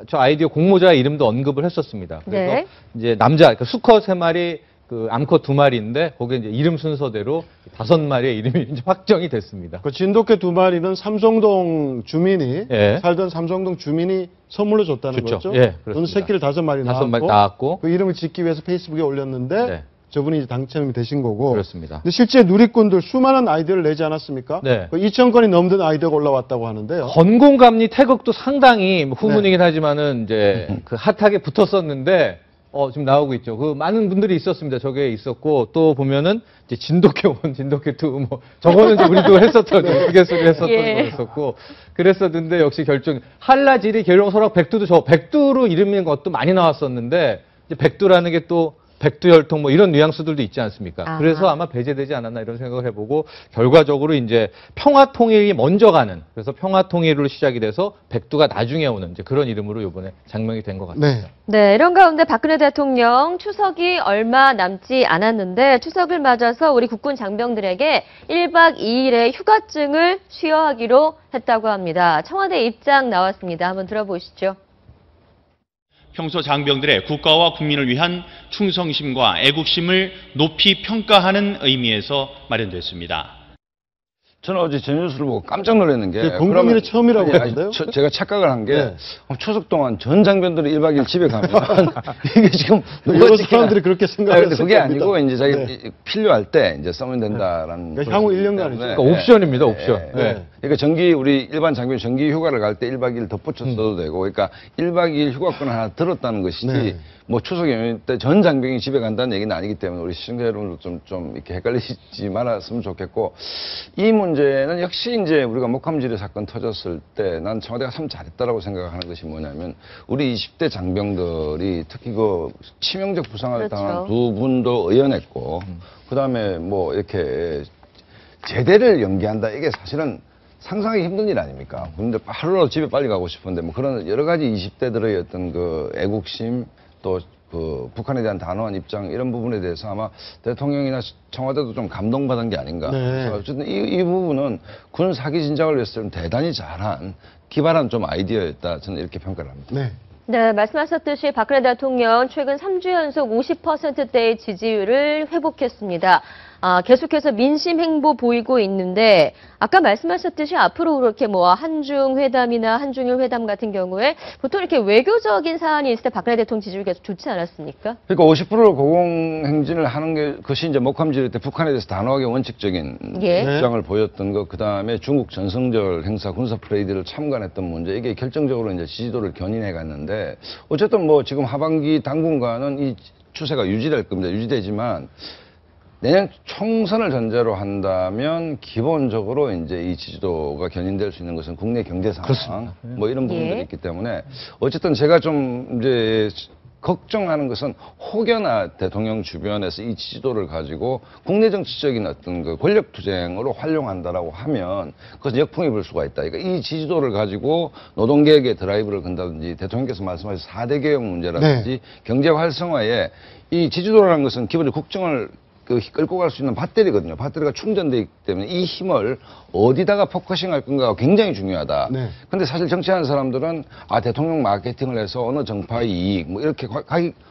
저 아이디어 공모자 이름도 언급을 했었습니다. 그래서 네. 이제 남자 그러니까 수컷 3마리 그 암컷 2마리인데 거기에 이제 이름 순서대로 5마리의 이름이 이제 확정이 됐습니다. 그 진돗개 2마리는 삼성동 주민이 살던 삼성동 주민이 선물로 줬다는 줬죠. 거죠? 예, 그는 그렇습니다. 새끼를 5마리 5마리 낳았고 그 이름을 짓기 위해서 페이스북에 올렸는데 저분이 이제 당첨이 되신 거고. 그렇습니다. 근데 실제 누리꾼들 수많은 아이디어를 내지 않았습니까? 네. 그 2,000건이 넘는 아이디어가 올라왔다고 하는데요. 건공감리 태극도 상당히 후문이긴 하지만은 이제 그 핫하게 붙었었는데 지금 나오고 있죠. 그 많은 분들이 있었습니다. 저게 있었고 또 보면은 이제 진돗개 1, 진돗개 2, 뭐 저거는 이제 우리도 했었던 우스갯소리 했었던 거였었고 그랬었는데 역시 결정 한라지리 계룡설악 백두도 저 백두로 이름인 것도 많이 나왔었는데 이제 백두라는 게 또 백두혈통 뭐 이런 뉘앙스들도 있지 않습니까? 아하. 그래서 아마 배제되지 않았나 이런 생각을 해보고 결과적으로 이제 평화통일이 먼저 가는 그래서 평화통일로 시작이 돼서 백두가 나중에 오는 이제 그런 이름으로 이번에 장명이 된 것 같습니다. 네, 이런 가운데 박근혜 대통령 추석이 얼마 남지 않았는데 추석을 맞아서 우리 국군 장병들에게 1박 2일의 휴가증을 수여하기로 했다고 합니다. 청와대 입장 나왔습니다. 한번 들어보시죠. 평소 장병들의 국가와 국민을 위한 충성심과 애국심을 높이 평가하는 의미에서 마련됐습니다. 저는 어제 전뉴스를 보고 깜짝 놀랐는 게 공공일이 처음이라고 하는데요? 제가 착각을 한 게 추석 동안 전 장병들이 1박 2일 집에 가면 이게 지금 여러 사람들이 그렇게 생각했을 그게 겁니다. 아니고 이제 자기 필요할 때 이제 쓰면 된다라는 그러니까 향후 1년간이죠. 그러니까 옵션입니다, 옵션. 그러니까 정기 우리 일반 장병 정기 휴가를 갈 때 1박 2일 덧붙여 써도 되고 그러니까 1박 2일 휴가권을 하나 들었다는 것이지 뭐 추석 연휴 때 전 장병이 집에 간다는 얘기는 아니기 때문에 우리 시청자 여러분도 좀 이렇게 헷갈리지 말았으면 좋겠고 이 문제는 역시 이제 우리가 목함지뢰 사건 터졌을 때 난 청와대가 참 잘했다라고 생각하는 것이 뭐냐면 우리 20대 장병들이 특히 그 치명적 부상을 당한 두 분도 의연했고 그다음에 뭐 이렇게 제대를 연기한다 이게 사실은 상상하기 힘든 일 아닙니까? 근데 하루라도 집에 빨리 가고 싶은데 뭐 그런 여러 가지 20대들의 어떤 그 애국심 또 그 북한에 대한 단호한 입장 이런 부분에 대해서 아마 대통령이나 청와대도 좀 감동받은 게 아닌가. 그래서 어쨌든 이 부분은 군 사기 진작을 위해서 좀 대단히 잘한 기발한 좀 아이디어였다. 저는 이렇게 평가를 합니다. 네, 말씀하셨듯이 박근혜 대통령 최근 3주 연속 50%대의 지지율을 회복했습니다. 계속해서 민심 행보 보이고 있는데 아까 말씀하셨듯이 앞으로 그렇게 뭐 한중 회담이나 한중일 회담 같은 경우에 보통 이렇게 외교적인 사안이 있을 때 박근혜 대통령 지지율이 계속 좋지 않았습니까? 그러니까 50% 고공행진을 하는 게 그것이 이제 목함지뢰 때 북한에 대해서 단호하게 원칙적인 입장을 보였던 것, 그 다음에 중국 전성절 행사 군사 프레이드를 참관했던 문제 이게 결정적으로 이제 지지도를 견인해 갔는데 어쨌든 뭐 지금 하반기 당분간은 이 추세가 유지될 겁니다. 유지되지만 내년 총선을 전제로 한다면 기본적으로 이제 이 지지도가 견인될 수 있는 것은 국내 경제 상황 뭐 이런 부분들이 있기 때문에 어쨌든 제가 좀 이제 걱정하는 것은 혹여나 대통령 주변에서 이 지지도를 가지고 국내 정치적인 어떤 그 권력 투쟁으로 활용한다라고 하면 그것은 역풍이 불 수가 있다. 그러니까 이 지지도를 가지고 노동개혁의 드라이브를 건다든지 대통령께서 말씀하신 4대 개혁 문제라든지 경제 활성화에 이 지지도라는 것은 기본적으로 국정을 끌고 갈 수 있는 배터리거든요. 배터리가 충전되어 있기 때문에 이 힘을 어디다가 포커싱 할 건가가 굉장히 중요하다. 근데 사실 정치하는 사람들은 대통령 마케팅을 해서 어느 정파의 이익 뭐 이렇게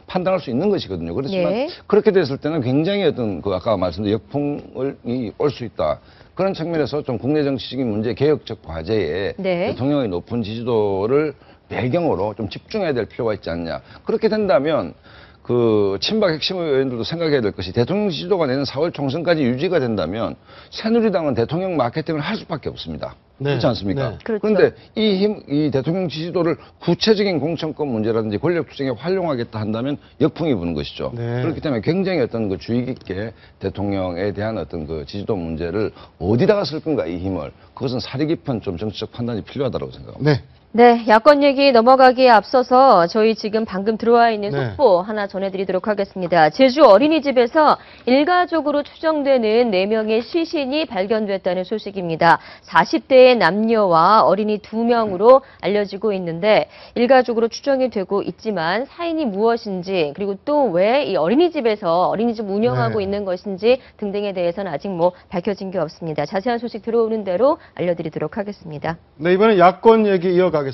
판단할 수 있는 것이거든요. 그렇지만 그렇게 됐을 때는 굉장히 어떤 그 아까 말씀드린 역풍이 올 수 있다. 그런 측면에서 좀 국내 정치적인 문제 개혁적 과제에 대통령의 높은 지지도를 배경으로 좀 집중해야 될 필요가 있지 않냐. 그렇게 된다면 그 친박 핵심 의원들도 생각해야 될 것이 대통령 지지도가 내년 4월 총선까지 유지가 된다면 새누리당은 대통령 마케팅을 할 수밖에 없습니다. 그렇지 않습니까? 그런데 이 대통령 지지도를 구체적인 공천권 문제라든지 권력 투쟁에 활용하겠다 한다면 역풍이 부는 것이죠. 그렇기 때문에 굉장히 어떤 그 주의 깊게 대통령에 대한 어떤 그 지지도 문제를 어디다가 쓸 건가 이 힘을 그것은 사리 깊은 좀 정치적 판단이 필요하다고 생각합니다. 네, 야권 얘기 넘어가기에 앞서서 저희 지금 방금 들어와 있는 속보 하나 전해드리도록 하겠습니다. 제주 어린이집에서 일가족으로 추정되는 4명의 시신이 발견됐다는 소식입니다. 40대의 남녀와 어린이 2명으로 알려지고 있는데 일가족으로 추정이 되고 있지만 사인이 무엇인지 그리고 또 왜 이 어린이집에서 어린이집 운영하고 있는 것인지 등등에 대해서는 아직 뭐 밝혀진 게 없습니다. 자세한 소식 들어오는 대로 알려드리도록 하겠습니다. 네, 이번에 야권 얘기 이어가겠습니다.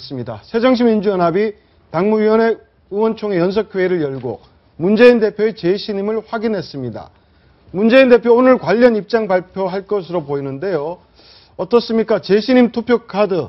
새정치민주연합이 당무위원회 의원총회 연석회의를 열고 문재인 대표의 재신임을 확인했습니다. 문재인 대표 오늘 관련 입장 발표할 것으로 보이는데요. 어떻습니까? 재신임 투표 카드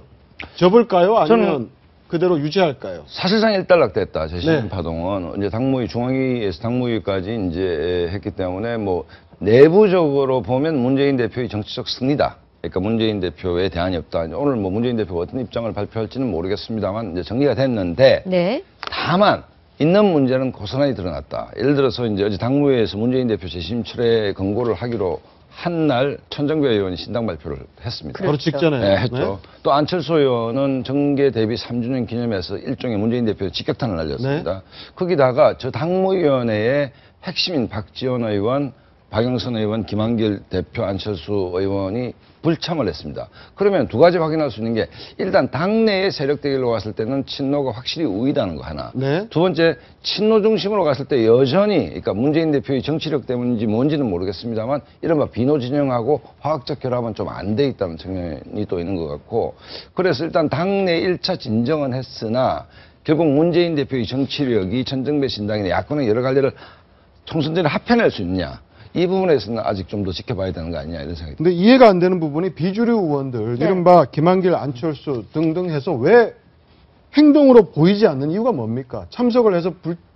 접을까요? 아니면 그대로 유지할까요? 사실상 일단락됐다. 재신임 파동은 이제 당무위 중앙위에서 당무위까지 이제 했기 때문에 뭐 내부적으로 보면 문재인 대표의 정치적 승리다. 그러니까 문재인 대표에 대안이 없다. 오늘 뭐 문재인 대표가 어떤 입장을 발표할지는 모르겠습니다만 이제 정리가 됐는데 다만 있는 문제는 고스란히 드러났다. 예를 들어서 이제 어제 당무회에서 문재인 대표 재심 철회 권고를 하기로 한날 천정배 의원이 신당 발표를 했습니다. 바로 직전에. 네, 했죠. 네. 또 안철수 의원은 정계 대비 3주년 기념해서 일종의 문재인 대표 직격탄을 날렸습니다. 네. 거기다가 저 당무위원회의 핵심인 박지원 의원, 박영선 의원, 김한길 대표, 안철수 의원이 불참을 했습니다. 그러면 두 가지 확인할 수 있는 게 일단 당내의 세력 대결로 갔을 때는 친노가 확실히 우위다는 거 하나. 네. 두 번째, 친노 중심으로 갔을 때 여전히 그러니까 문재인 대표의 정치력 때문인지 뭔지는 모르겠습니다만 이른바 비노 진영하고 화학적 결합은 좀 안 돼 있다는 측면이 또 있는 것 같고 그래서 일단 당내 1차 진정은 했으나 결국 문재인 대표의 정치력이 천정배 신당이나 야권의 여러 갈래를 총선 전에 합해낼 수 있느냐. 이 부분에서는 아직 좀 더 지켜봐야 되는 거 아니냐 이런 생각이 듭니다. 근데 이해가 안 되는 부분이 비주류 의원들, 네. 이른바 김한길, 안철수 등등 해서 왜 행동으로 보이지 않는 이유가 뭡니까? 참석을 해서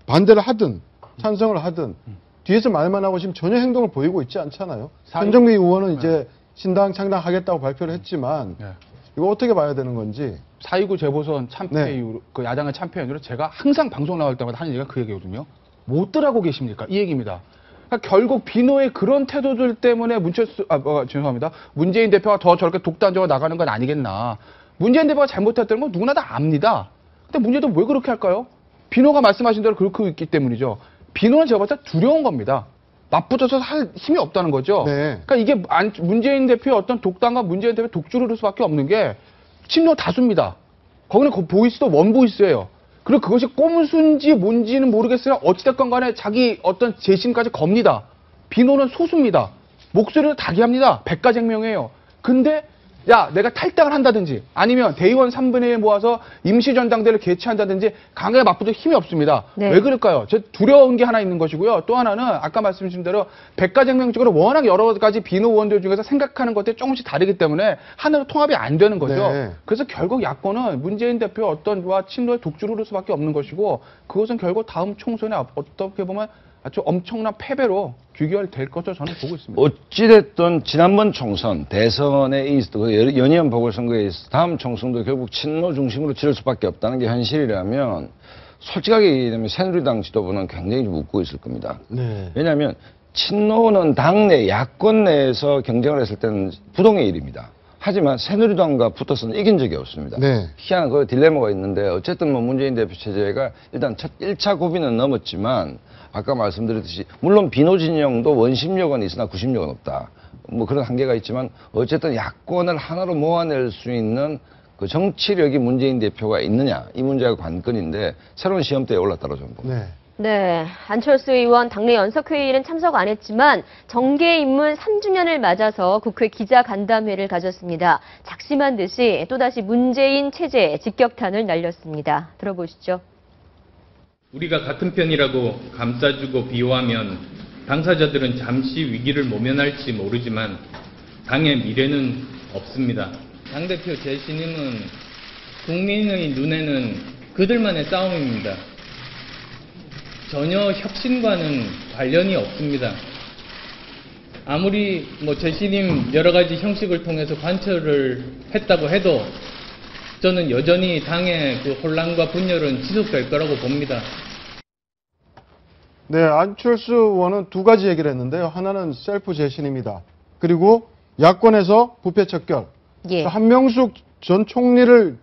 반대를 하든 찬성을 하든 뒤에서 말만 하고 지금 전혀 행동을 보이고 있지 않잖아요. 천정배 의원은 이제 신당 창당하겠다고 발표를 했지만 이거 어떻게 봐야 되는 건지. 4.29 재보선 참패 네. 이후로, 그 야당의 참패 이후로 제가 항상 방송 나올 때마다 하는 얘기가 그 얘기거든요. 못들 하고 계십니까? 이 얘기입니다. 그러니까 결국 비노의 그런 태도들 때문에 죄송합니다. 문재인 대표가 더 저렇게 독단적으로 나가는 건 아니겠나. 문재인 대표가 잘못했다는 건 누구나 다 압니다. 근데 문재인 대표 왜 그렇게 할까요? 비노가 말씀하신 대로 그렇게 있기 때문이죠. 비노는 제가 봤을 때 두려운 겁니다. 맞붙어서 할 힘이 없다는 거죠. 네. 그러니까 이게 문재인 대표의 어떤 독단과 문재인 대표의 독주를 할 수밖에 없는 게 친노 다수입니다. 거기는 보이스도 원보이스예요. 그리고 그것이 꼼수인지 뭔지는 모르겠으나 어찌됐건 간에 자기 어떤 재심까지 겁니다. 비노는 소수입니다. 목소리를 다기합니다. 백가쟁명이에요. 근데 야 내가 탈당을 한다든지 아니면 대의원 3분의 1 모아서 임시전당대를 개최한다든지 강하게 맞붙을 힘이 없습니다. 네. 왜 그럴까요? 저 두려운 게 하나 있는 것이고요. 또 하나는 아까 말씀하신 대로 백가쟁명적으로 워낙 여러 가지 비노 의원들 중에서 생각하는 것들이 조금씩 다르기 때문에 하나로 통합이 안 되는 거죠. 네. 그래서 결국 야권은 문재인 대표의 어떤 친노의 독주를 할 수밖에 없는 것이고 그것은 결국 다음 총선에 어떻게 보면 아주 엄청난 패배로 귀결될 것으로 저는 보고 있습니다. 어찌됐든 지난번 총선, 대선에 있었던 연이은 보궐선거에 있어 다음 총선도 결국 친노 중심으로 치를 수밖에 없다는 게 현실이라면 솔직하게 얘기하면 새누리당 지도부는 굉장히 좀 웃고 있을 겁니다. 네. 왜냐하면 친노는 당내 야권 내에서 경쟁을 했을 때는 부동의 일입니다. 하지만 새누리당과 붙어서는 이긴 적이 없습니다. 네. 희한한 그 딜레마가 있는데 어쨌든 뭐 문재인 대표 체제가 일단 첫 1차 고비는 넘었지만 아까 말씀드렸듯이 물론 비노 진영도 원심력은 있으나 구심력은 없다. 뭐 그런 한계가 있지만 어쨌든 야권을 하나로 모아낼 수 있는 그 정치력이 문재인 대표가 있느냐 이 문제가 관건인데 새로운 시험대에 올랐다고 저는 봅니다. 네. 네, 안철수 의원 당내 연석회의는 참석 안 했지만 정계 입문 3주년을 맞아서 국회 기자간담회를 가졌습니다. 작심한 듯이 또다시 문재인 체제에 직격탄을 날렸습니다. 들어보시죠. 우리가 같은 편이라고 감싸주고 비호하면 당사자들은 잠시 위기를 모면할지 모르지만 당의 미래는 없습니다. 당대표 재신임은 국민의 눈에는 그들만의 싸움입니다. 전혀 혁신과는 관련이 없습니다. 아무리 재신임 여러 가지 형식을 통해서 관철을 했다고 해도 저는 여전히 당의 그 혼란과 분열은 지속될 거라고 봅니다. 네, 안철수 의원은 두 가지 얘기를 했는데요. 하나는 셀프 재신입니다. 그리고 야권에서 부패 척결. 예. 한명숙 전 총리를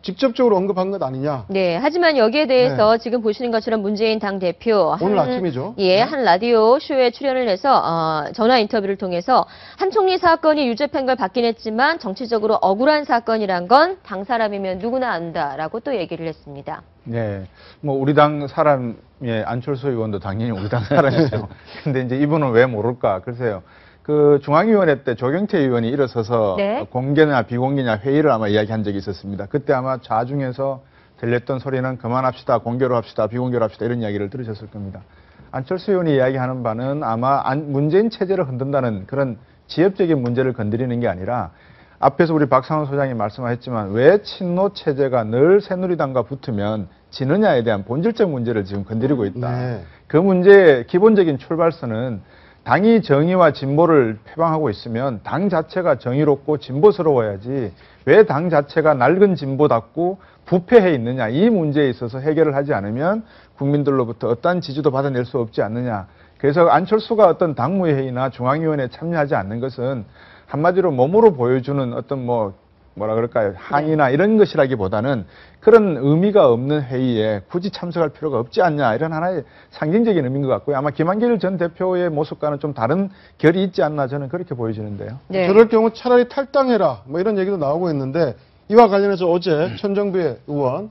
직접적으로 언급한 것 아니냐. 네, 하지만 여기에 대해서 지금 보시는 것처럼 문재인 당대표 오늘 아침이죠. 예, 한 라디오 쇼에 출연을 해서 전화 인터뷰를 통해서 한 총리 사건이 유죄 판결 받긴 했지만 정치적으로 억울한 사건이란 건 당 사람이면 누구나 안다라고 또 얘기를 했습니다. 네, 뭐 우리 당 사람의 안철수 의원도 당연히 우리 당 사람이죠. 근데 이제 이분은 왜 모를까? 글쎄요. 그 중앙위원회 때 조경태 의원이 일어서서 네. 공개냐 비공개냐 회의를 아마 이야기한 적이 있었습니다. 그때 아마 좌중에서 들렸던 소리는 그만합시다, 공개로 합시다, 비공개로 합시다 이런 이야기를 들으셨을 겁니다. 안철수 의원이 이야기하는 바는 아마 문재인 체제를 흔든다는 그런 지엽적인 문제를 건드리는 게 아니라 앞에서 우리 박상원 소장이 말씀하셨지만 왜 친노 체제가 늘 새누리당과 붙으면 지느냐에 대한 본질적 문제를 지금 건드리고 있다. 네. 그 문제의 기본적인 출발선은 당이 정의와 진보를 표방하고 있으면 당 자체가 정의롭고 진보스러워야지 왜 당 자체가 낡은 진보답고 부패해 있느냐 이 문제에 있어서 해결을 하지 않으면 국민들로부터 어떠한 지지도 받아낼 수 없지 않느냐 그래서 안철수가 어떤 당무회의나 중앙위원회에 참여하지 않는 것은 한마디로 몸으로 보여주는 어떤 뭐라 그럴까요? 항의나 이런 것이라기보다는 그런 의미가 없는 회의에 굳이 참석할 필요가 없지 않냐, 이런 하나의 상징적인 의미인 것 같고요. 아마 김한길 전 대표의 모습과는 좀 다른 결이 있지 않나, 저는 그렇게 보여지는데요. 네. 저럴 경우 차라리 탈당해라, 뭐 이런 얘기도 나오고 있는데, 이와 관련해서 어제 천정배 의원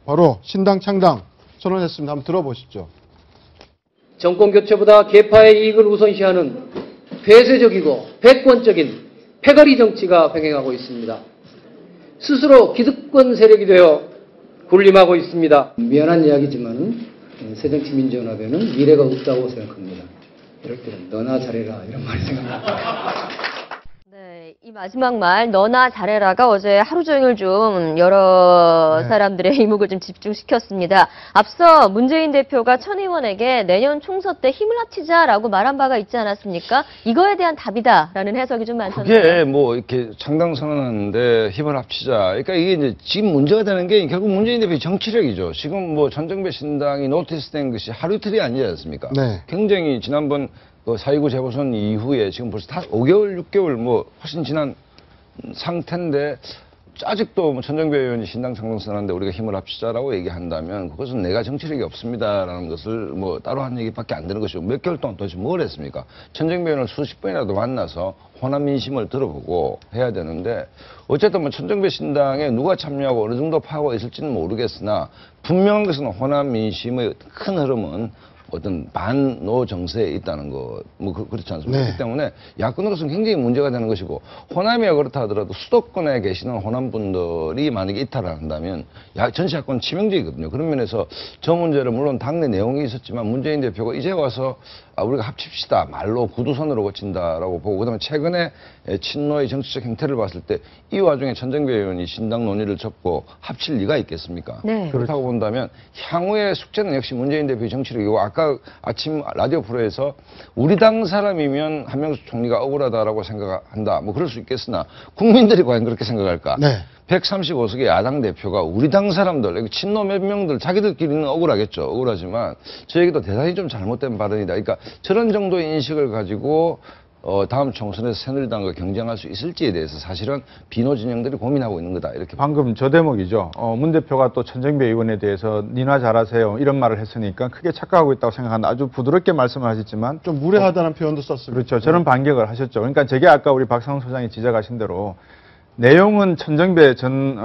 바로 신당 창당 선언했습니다. 한번 들어보시죠. 정권 교체보다 계파의 이익을 우선시하는 폐쇄적이고 패권적인 패거리 정치가 횡행하고 있습니다. 스스로 기득권 세력이 되어 군림하고 있습니다. 미안한 이야기지만 새정치민주연합에는 미래가 없다고 생각합니다. 이럴 때는 너나 잘해라, 이런 말이 생각납니다. 네, 이 마지막 말 너나 잘해라가 어제 하루 종일 좀 여러 사람들의 이목을 좀 집중시켰습니다. 앞서 문재인 대표가 천 의원에게 내년 총선 때 힘을 합치자라고 말한 바가 있지 않았습니까? 이거에 대한 답이다라는 해석이 좀 많던데요. 그게 뭐 이렇게 창당 선언하는데 힘을 합치자. 그러니까 이게 이제 지금 문제가 되는 게 결국 문재인 대표의 정치력이죠. 지금 뭐 전정배 신당이 노티스된 것이 하루 이틀이 아니지 않습니까? 네. 굉장히 지난번 4.29 재보선 이후에 지금 벌써 5개월, 6개월 뭐 훨씬 지난 상태인데 아직도 뭐 전정배 의원이 신당 창당 선언하는데 우리가 힘을 합치자라고 얘기한다면 그것은 내가 정치력이 없습니다라는 것을 뭐 따로 한 얘기밖에 안 되는 것이고 몇 개월 동안 도대체 뭘 했습니까? 전정배 의원을 수십 번이라도 만나서 호남 민심을 들어보고 해야 되는데 어쨌든 뭐 전정배 신당에 누가 참여하고 어느 정도 파고가 있을지는 모르겠으나 분명한 것은 호남 민심의 큰 흐름은 어떤 반노 정세에 있다는 거, 뭐 그렇지 않습니까? 네. 그렇기 때문에 야권으로서는 굉장히 문제가 되는 것이고 호남이야 그렇다 하더라도 수도권에 계시는 호남 분들이 만약에 이탈을 한다면 전시 야권 치명적이거든요. 그런 면에서 저 문제를 물론 당내 내용이 있었지만 문재인 대표가 이제 와서 우리가 합칩시다 말로 구두선으로 고친다라고 보고 그다음에 최근에 친노의 정치적 행태를 봤을 때 이 와중에 전정배 의원이 신당 논의를 접고 합칠 리가 있겠습니까? 네. 그렇다고 본다면 향후의 숙제는 역시 문재인 대표의 정치력이고 아까 아침 라디오 프로에서 우리 당 사람이면 한명숙 총리가 억울하다라고 생각한다. 뭐 그럴 수 있겠으나 국민들이 과연 그렇게 생각할까? 네. 135석의 야당 대표가 우리 당 사람들, 친노 몇 명들 자기들끼리는 억울하겠죠. 억울하지만 저에게도 대단히 좀 잘못된 발언이다. 그러니까 저런 정도의 인식을 가지고 다음 총선에서 새누리당과 경쟁할 수 있을지에 대해서 사실은 비노 진영들이 고민하고 있는 거다. 이렇게 방금 저 대목이죠. 문 대표가 또 천정배 의원에 대해서 니나 잘하세요 이런 말을 했으니까 크게 착각하고 있다고 생각한다. 아주 부드럽게 말씀을 하셨지만 좀 무례하다는 표현도 썼습니다. 그렇죠. 저는 반격을 하셨죠. 그러니까 저게 아까 우리 박상훈 소장이 지적하신 대로 내용은 천정배 전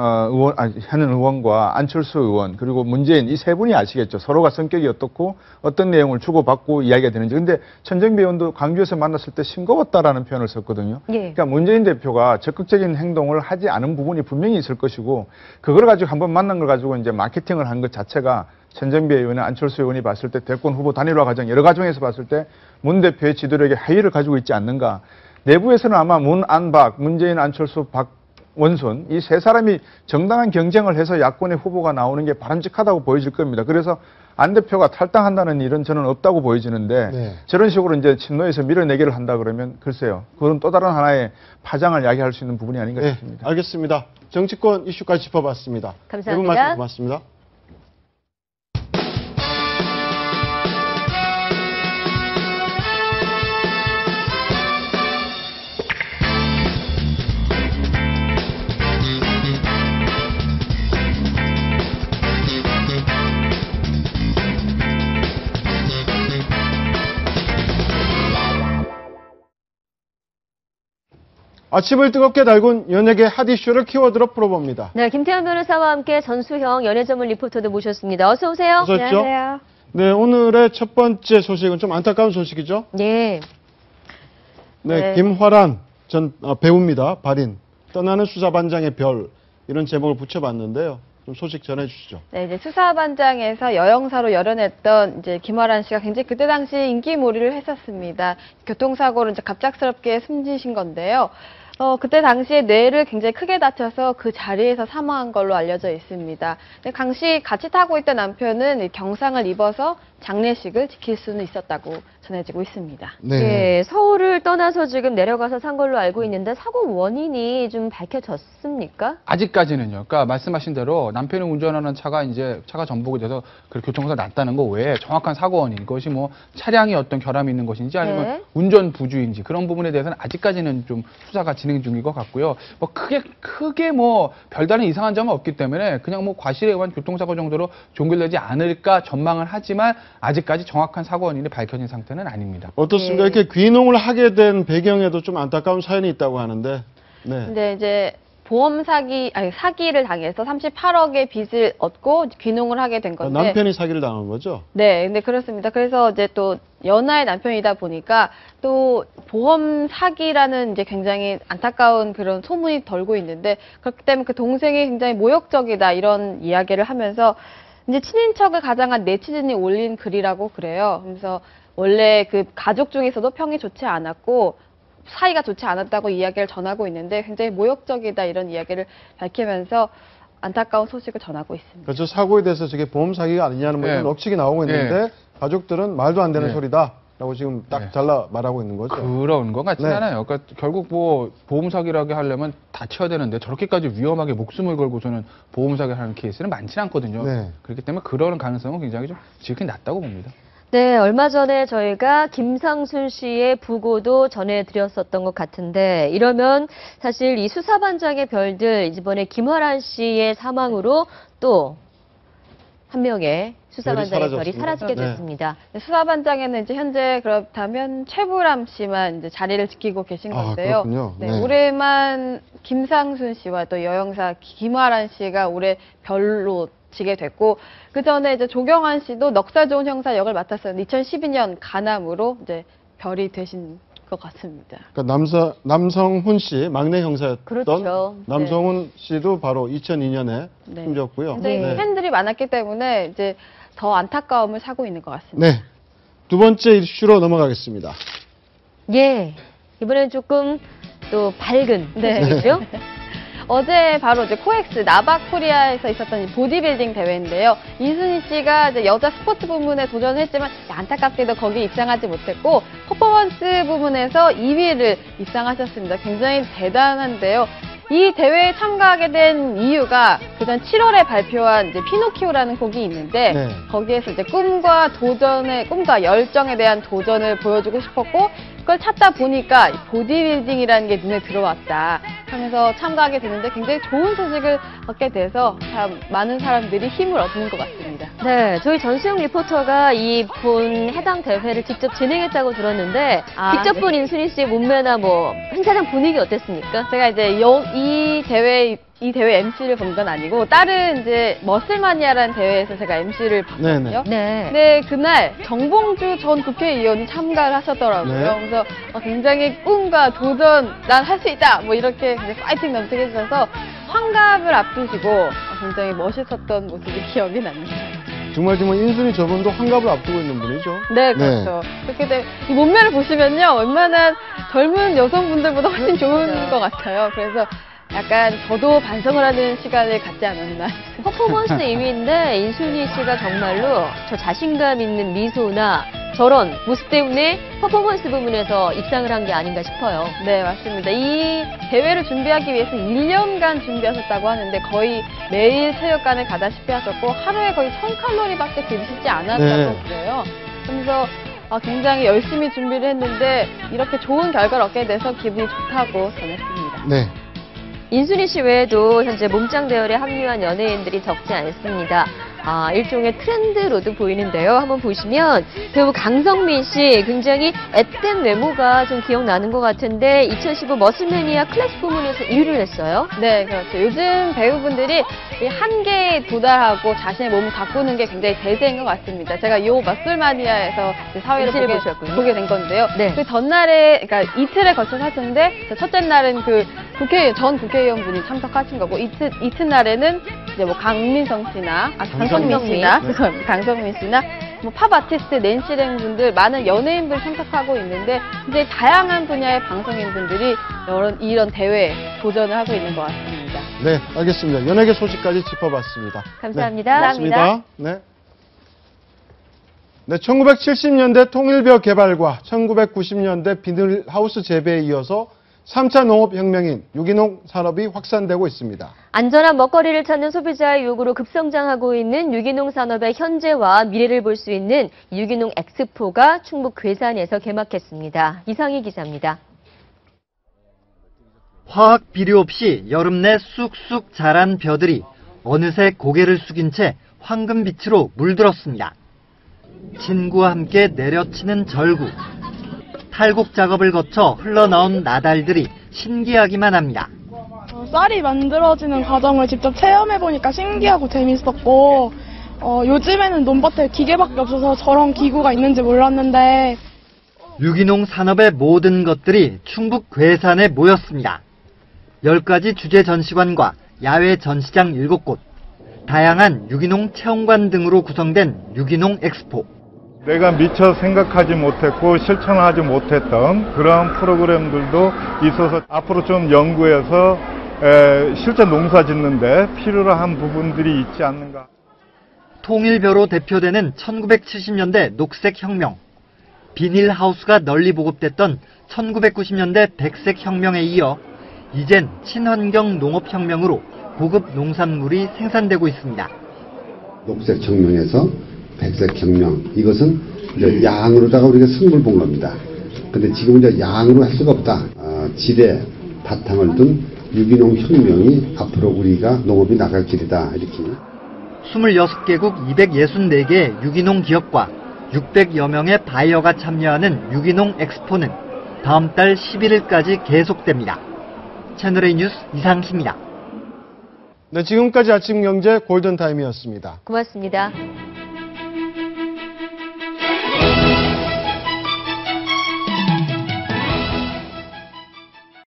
현 의원과 안철수 의원 그리고 문재인 이 세 분이 아시겠죠. 서로가 성격이 어떻고 어떤 내용을 주고받고 이야기가 되는지. 근데 천정배 의원도 광주에서 만났을 때 싱거웠다라는 표현을 썼거든요. 예. 그러니까 문재인 대표가 적극적인 행동을 하지 않은 부분이 분명히 있을 것이고 그걸 가지고 한번 만난 걸 가지고 이제 마케팅을 한 것 자체가 천정배 의원이나 안철수 의원이 봤을 때 대권 후보 단일화 과정 여러 과정에서 봤을 때 문 대표의 지도력에 하위를 가지고 있지 않는가. 내부에서는 아마 문, 안, 박, 문재인, 안철수, 박 원순 이 세 사람이 정당한 경쟁을 해서 야권의 후보가 나오는 게 바람직하다고 보여질 겁니다. 그래서 안 대표가 탈당한다는 일은 저는 없다고 보여지는데 저런 식으로 이제 친노에서 밀어내기를 한다 그러면 글쎄요. 그건 또 다른 하나의 파장을 야기할 수 있는 부분이 아닌가 싶습니다. 알겠습니다. 정치권 이슈까지 짚어봤습니다. 감사합니다. 이분 말씀 고맙습니다. 아침을 뜨겁게 달군 연예계 핫 이슈를 키워드로 풀어봅니다. 네, 김태현 변호사와 함께 전수형 연예전문 리포터도 모셨습니다. 어서 오세요. 어서 오십시오. 안녕하세요. 네, 오늘의 첫 번째 소식은 좀 안타까운 소식이죠? 네. 네, 김화란 전 배우입니다. 발인. 떠나는 수사반장의 별. 이런 제목을 붙여봤는데요. 좀 소식 전해주시죠. 네, 이제 수사반장에서 여영사로 열연했던 이제 김화란 씨가 굉장히 그때 당시 인기몰이를 했었습니다. 교통사고로 이제 갑작스럽게 숨지신 건데요. 그때 당시에 뇌를 굉장히 크게 다쳐서 그 자리에서 사망한 걸로 알려져 있습니다. 근데 당시 같이 타고 있던 남편은 경상을 입어서 장례식을 지킬 수는 있었다고 전해지고 있습니다. 네. 예, 서울을 떠나서 지금 내려가서 산 걸로 알고 있는데 사고 원인이 좀 밝혀졌습니까? 아직까지는요. 그러니까 말씀하신 대로 남편이 운전하는 차가 이제 차가 전복이 돼서 그 교통사고 났다는 거 외에 정확한 사고 원인, 그것이 뭐 차량이 어떤 결함이 있는 것인지 아니면 네. 운전 부주인지 그런 부분에 대해서는 아직까지는 좀 수사가 진행 중인 것 같고요. 뭐 크게 뭐 별다른 이상한 점은 없기 때문에 그냥 뭐 과실에 의한 교통사고 정도로 종결되지 않을까 전망을 하지만 아직까지 정확한 사고 원인이 밝혀진 상태는 아닙니다. 어떻습니까? 이렇게 귀농을 하게 된 배경에도 좀 안타까운 사연이 있다고 하는데. 네. 근데 이제 사기를 당해서 38억의 빚을 얻고 귀농을 하게 된 건데. 남편이 사기를 당한 거죠? 네, 근데 그렇습니다. 그래서 이제 또 연하의 남편이다 보니까 또 보험 사기라는 이제 굉장히 안타까운 그런 소문이 돌고 있는데 그렇기 때문에 그 동생이 굉장히 모욕적이다 이런 이야기를 하면서 이제 친인척을 가장한 네티즌이 올린 글이라고 그래요. 그래서 원래 그 가족 중에서도 평이 좋지 않았고 사이가 좋지 않았다고 이야기를 전하고 있는데 굉장히 모욕적이다 이런 이야기를 밝히면서 안타까운 소식을 전하고 있습니다. 그렇죠. 사고에 대해서 저게 보험 사기가 아니냐는 뭐 이런 억측이 나오고 있는데 가족들은 말도 안 되는 소리다라고 지금 딱 잘라 말하고 있는 거죠. 그런 것 같진 않아요. 그러니까 결국 뭐 보험 사기라고 하려면 다쳐야 되는데 저렇게까지 위험하게 목숨을 걸고서는 보험 사기를 하는 케이스는 많지는 않거든요. 그렇기 때문에 그런 가능성은 굉장히 좀 지극히 낮다고 봅니다. 네, 얼마 전에 저희가 김상순 씨의 부고도 전해드렸었던 것 같은데 이러면 사실 이 수사반장의 별들 이번에 김화란 씨의 사망으로 또 한 명의 수사반장의 별이 사라지게 됐습니다. 네, 수사반장에는 이제 현재 그렇다면 최불암 씨만 이제 자리를 지키고 계신 건데요. 그렇군요. 네, 올해만 김상순 씨와 또 여영사 김화란 씨가 올해 별로 지게 됐고 그 전에 이제 조경환 씨도 넉살 좋은 형사 역을 맡았었는데 2012년 간암으로 이제 별이 되신 것 같습니다. 그러니까 남성훈 씨 막내 형사였던 그렇죠. 남성훈 씨도 바로 2002년에 숨졌고요. 굉장히 팬들이 많았기 때문에 이제 더 안타까움을 사고 있는 것 같습니다. 네, 두 번째 이슈로 넘어가겠습니다. 예, 이번엔 조금 또 밝은 소식이죠. 어제 바로 이제 코엑스 나바코리아에서 있었던 보디빌딩 대회인데요. 이순희 씨가 이제 여자 스포츠 부문에 도전했지만 안타깝게도 거기에 입상하지 못했고 퍼포먼스 부문에서 2위를 입상하셨습니다. 굉장히 대단한데요. 이 대회에 참가하게 된 이유가 그전 7월에 발표한 이제 피노키오라는 곡이 있는데 거기에서 이제 꿈과 열정에 대한 도전을 보여주고 싶었고 그걸 찾다 보니까 보디빌딩이라는 게 눈에 들어왔다 하면서 참가하게 되는데 굉장히 좋은 소식을 얻게 돼서 참 많은 사람들이 힘을 얻는 것 같습니다. 네, 저희 전수영 리포터가 이 해당 대회를 직접 진행했다고 들었는데 직접 본 인순이 씨의 몸매나 뭐 행사장 분위기 어땠습니까? 제가 이제 이 대회 MC를 본 건 아니고 다른 이제 머슬마니아라는 대회에서 제가 MC를 봤거든요. 근데 그날 정봉주 전 국회의원이 참가를 하셨더라고요. 그래서 굉장히 꿈과 도전, 난 할 수 있다! 뭐 이렇게 파이팅 넘치게 해주셔서 환갑을 앞두시고 굉장히 멋있었던 모습이 기억이 납니다. 정말 인순이 저분도 환갑을 앞두고 있는 분이죠. 네, 그렇죠. 그렇게 되면 이 몸매를 보시면요. 웬만한 젊은 여성분들보다 훨씬 좋은 것 같아요. 그래서 약간 저도 반성을 하는 시간을 갖지 않았나. 퍼포먼스 2위인데 인순이 씨가 정말로 저 자신감 있는 미소나 저런 모습 때문에 퍼포먼스 부문에서 입상을 한 게 아닌가 싶어요. 네, 맞습니다. 이 대회를 준비하기 위해서 1년간 준비하셨다고 하는데 거의 매일 체육관을 가다시피 하셨고 하루에 거의 1000칼로리밖에 들이시지 않았다고 그래요. 그래서 굉장히 열심히 준비를 했는데 이렇게 좋은 결과를 얻게 돼서 기분이 좋다고 전했습니다. 네. 인순이 씨 외에도 현재 몸짱 대열에 합류한 연예인들이 적지 않습니다. 일종의 트렌드로도 보이는데요. 한번 보시면 배우 강성민 씨 굉장히 앳된 외모가 좀 기억나는 것 같은데 2015 머슬매니아 클래식 부문에서 1위를 했어요. 네, 그렇죠. 요즘 배우분들이 이 한계에 도달하고 자신의 몸을 가꾸는 게 굉장히 대세인 것 같습니다. 제가 이 머슬마니아에서 사회를 보게 된 건데요. 그 전날에, 그러니까 이틀에 걸쳐서 하셨는데 첫째 날은 그 전 국회의원분이 참석하신 거고 이튿날에는 이제 뭐 강성민 씨나 뭐 팝 아티스트 낸시랭 분들 많은 연예인분이 참석하고 있는데 이제 다양한 분야의 방송인분들이 이런 대회에 도전을 하고 있는 것 같습니다. 네, 알겠습니다. 연예계 소식까지 짚어봤습니다. 감사합니다. 네, 고맙습니다. 네. 네, 1970년대 통일벼 개발과 1990년대 비닐하우스 재배에 이어서 3차 농업혁명인 유기농 산업이 확산되고 있습니다. 안전한 먹거리를 찾는 소비자의 요구로 급성장하고 있는 유기농 산업의 현재와 미래를 볼 수 있는 유기농 엑스포가 충북 괴산에서 개막했습니다. 이상희 기자입니다. 화학 비료 없이 여름 내 쑥쑥 자란 벼들이 어느새 고개를 숙인 채 황금빛으로 물들었습니다. 진구와 함께 내려치는 절구. 탈곡 작업을 거쳐 흘러나온 나달들이 신기하기만 합니다. 쌀이 만들어지는 과정을 직접 체험해보니까 신기하고 재밌었고 요즘에는 논밭에 기계밖에 없어서 저런 기구가 있는지 몰랐는데 유기농 산업의 모든 것들이 충북 괴산에 모였습니다. 10가지 주제 전시관과 야외 전시장 7곳, 다양한 유기농 체험관 등으로 구성된 유기농 엑스포. 내가 미처 생각하지 못했고 실천하지 못했던 그런 프로그램들도 있어서 앞으로 좀 연구해서 실제 농사 짓는데 필요로 한 부분들이 있지 않는가. 통일벼로 대표되는 1970년대 녹색혁명, 비닐하우스가 널리 보급됐던 1990년대 백색혁명에 이어 이젠 친환경 농업혁명으로 고급 농산물이 생산되고 있습니다. 녹색혁명에서 백색혁명, 이것은 이제 양으로다가 우리가 승부를 본 겁니다. 근데 지금은 이제 양으로 할 수가 없다. 질의 바탕을 둔 유기농 혁명이 앞으로 우리가 농업이 나갈 길이다. 이렇게. 26개국 264개의 유기농 기업과 600여 명의 바이어가 참여하는 유기농 엑스포는 다음 달 11일까지 계속됩니다. 채널A 뉴스 이상희입니다. 네, 지금까지 아침 경제 골든타임이었습니다. 고맙습니다.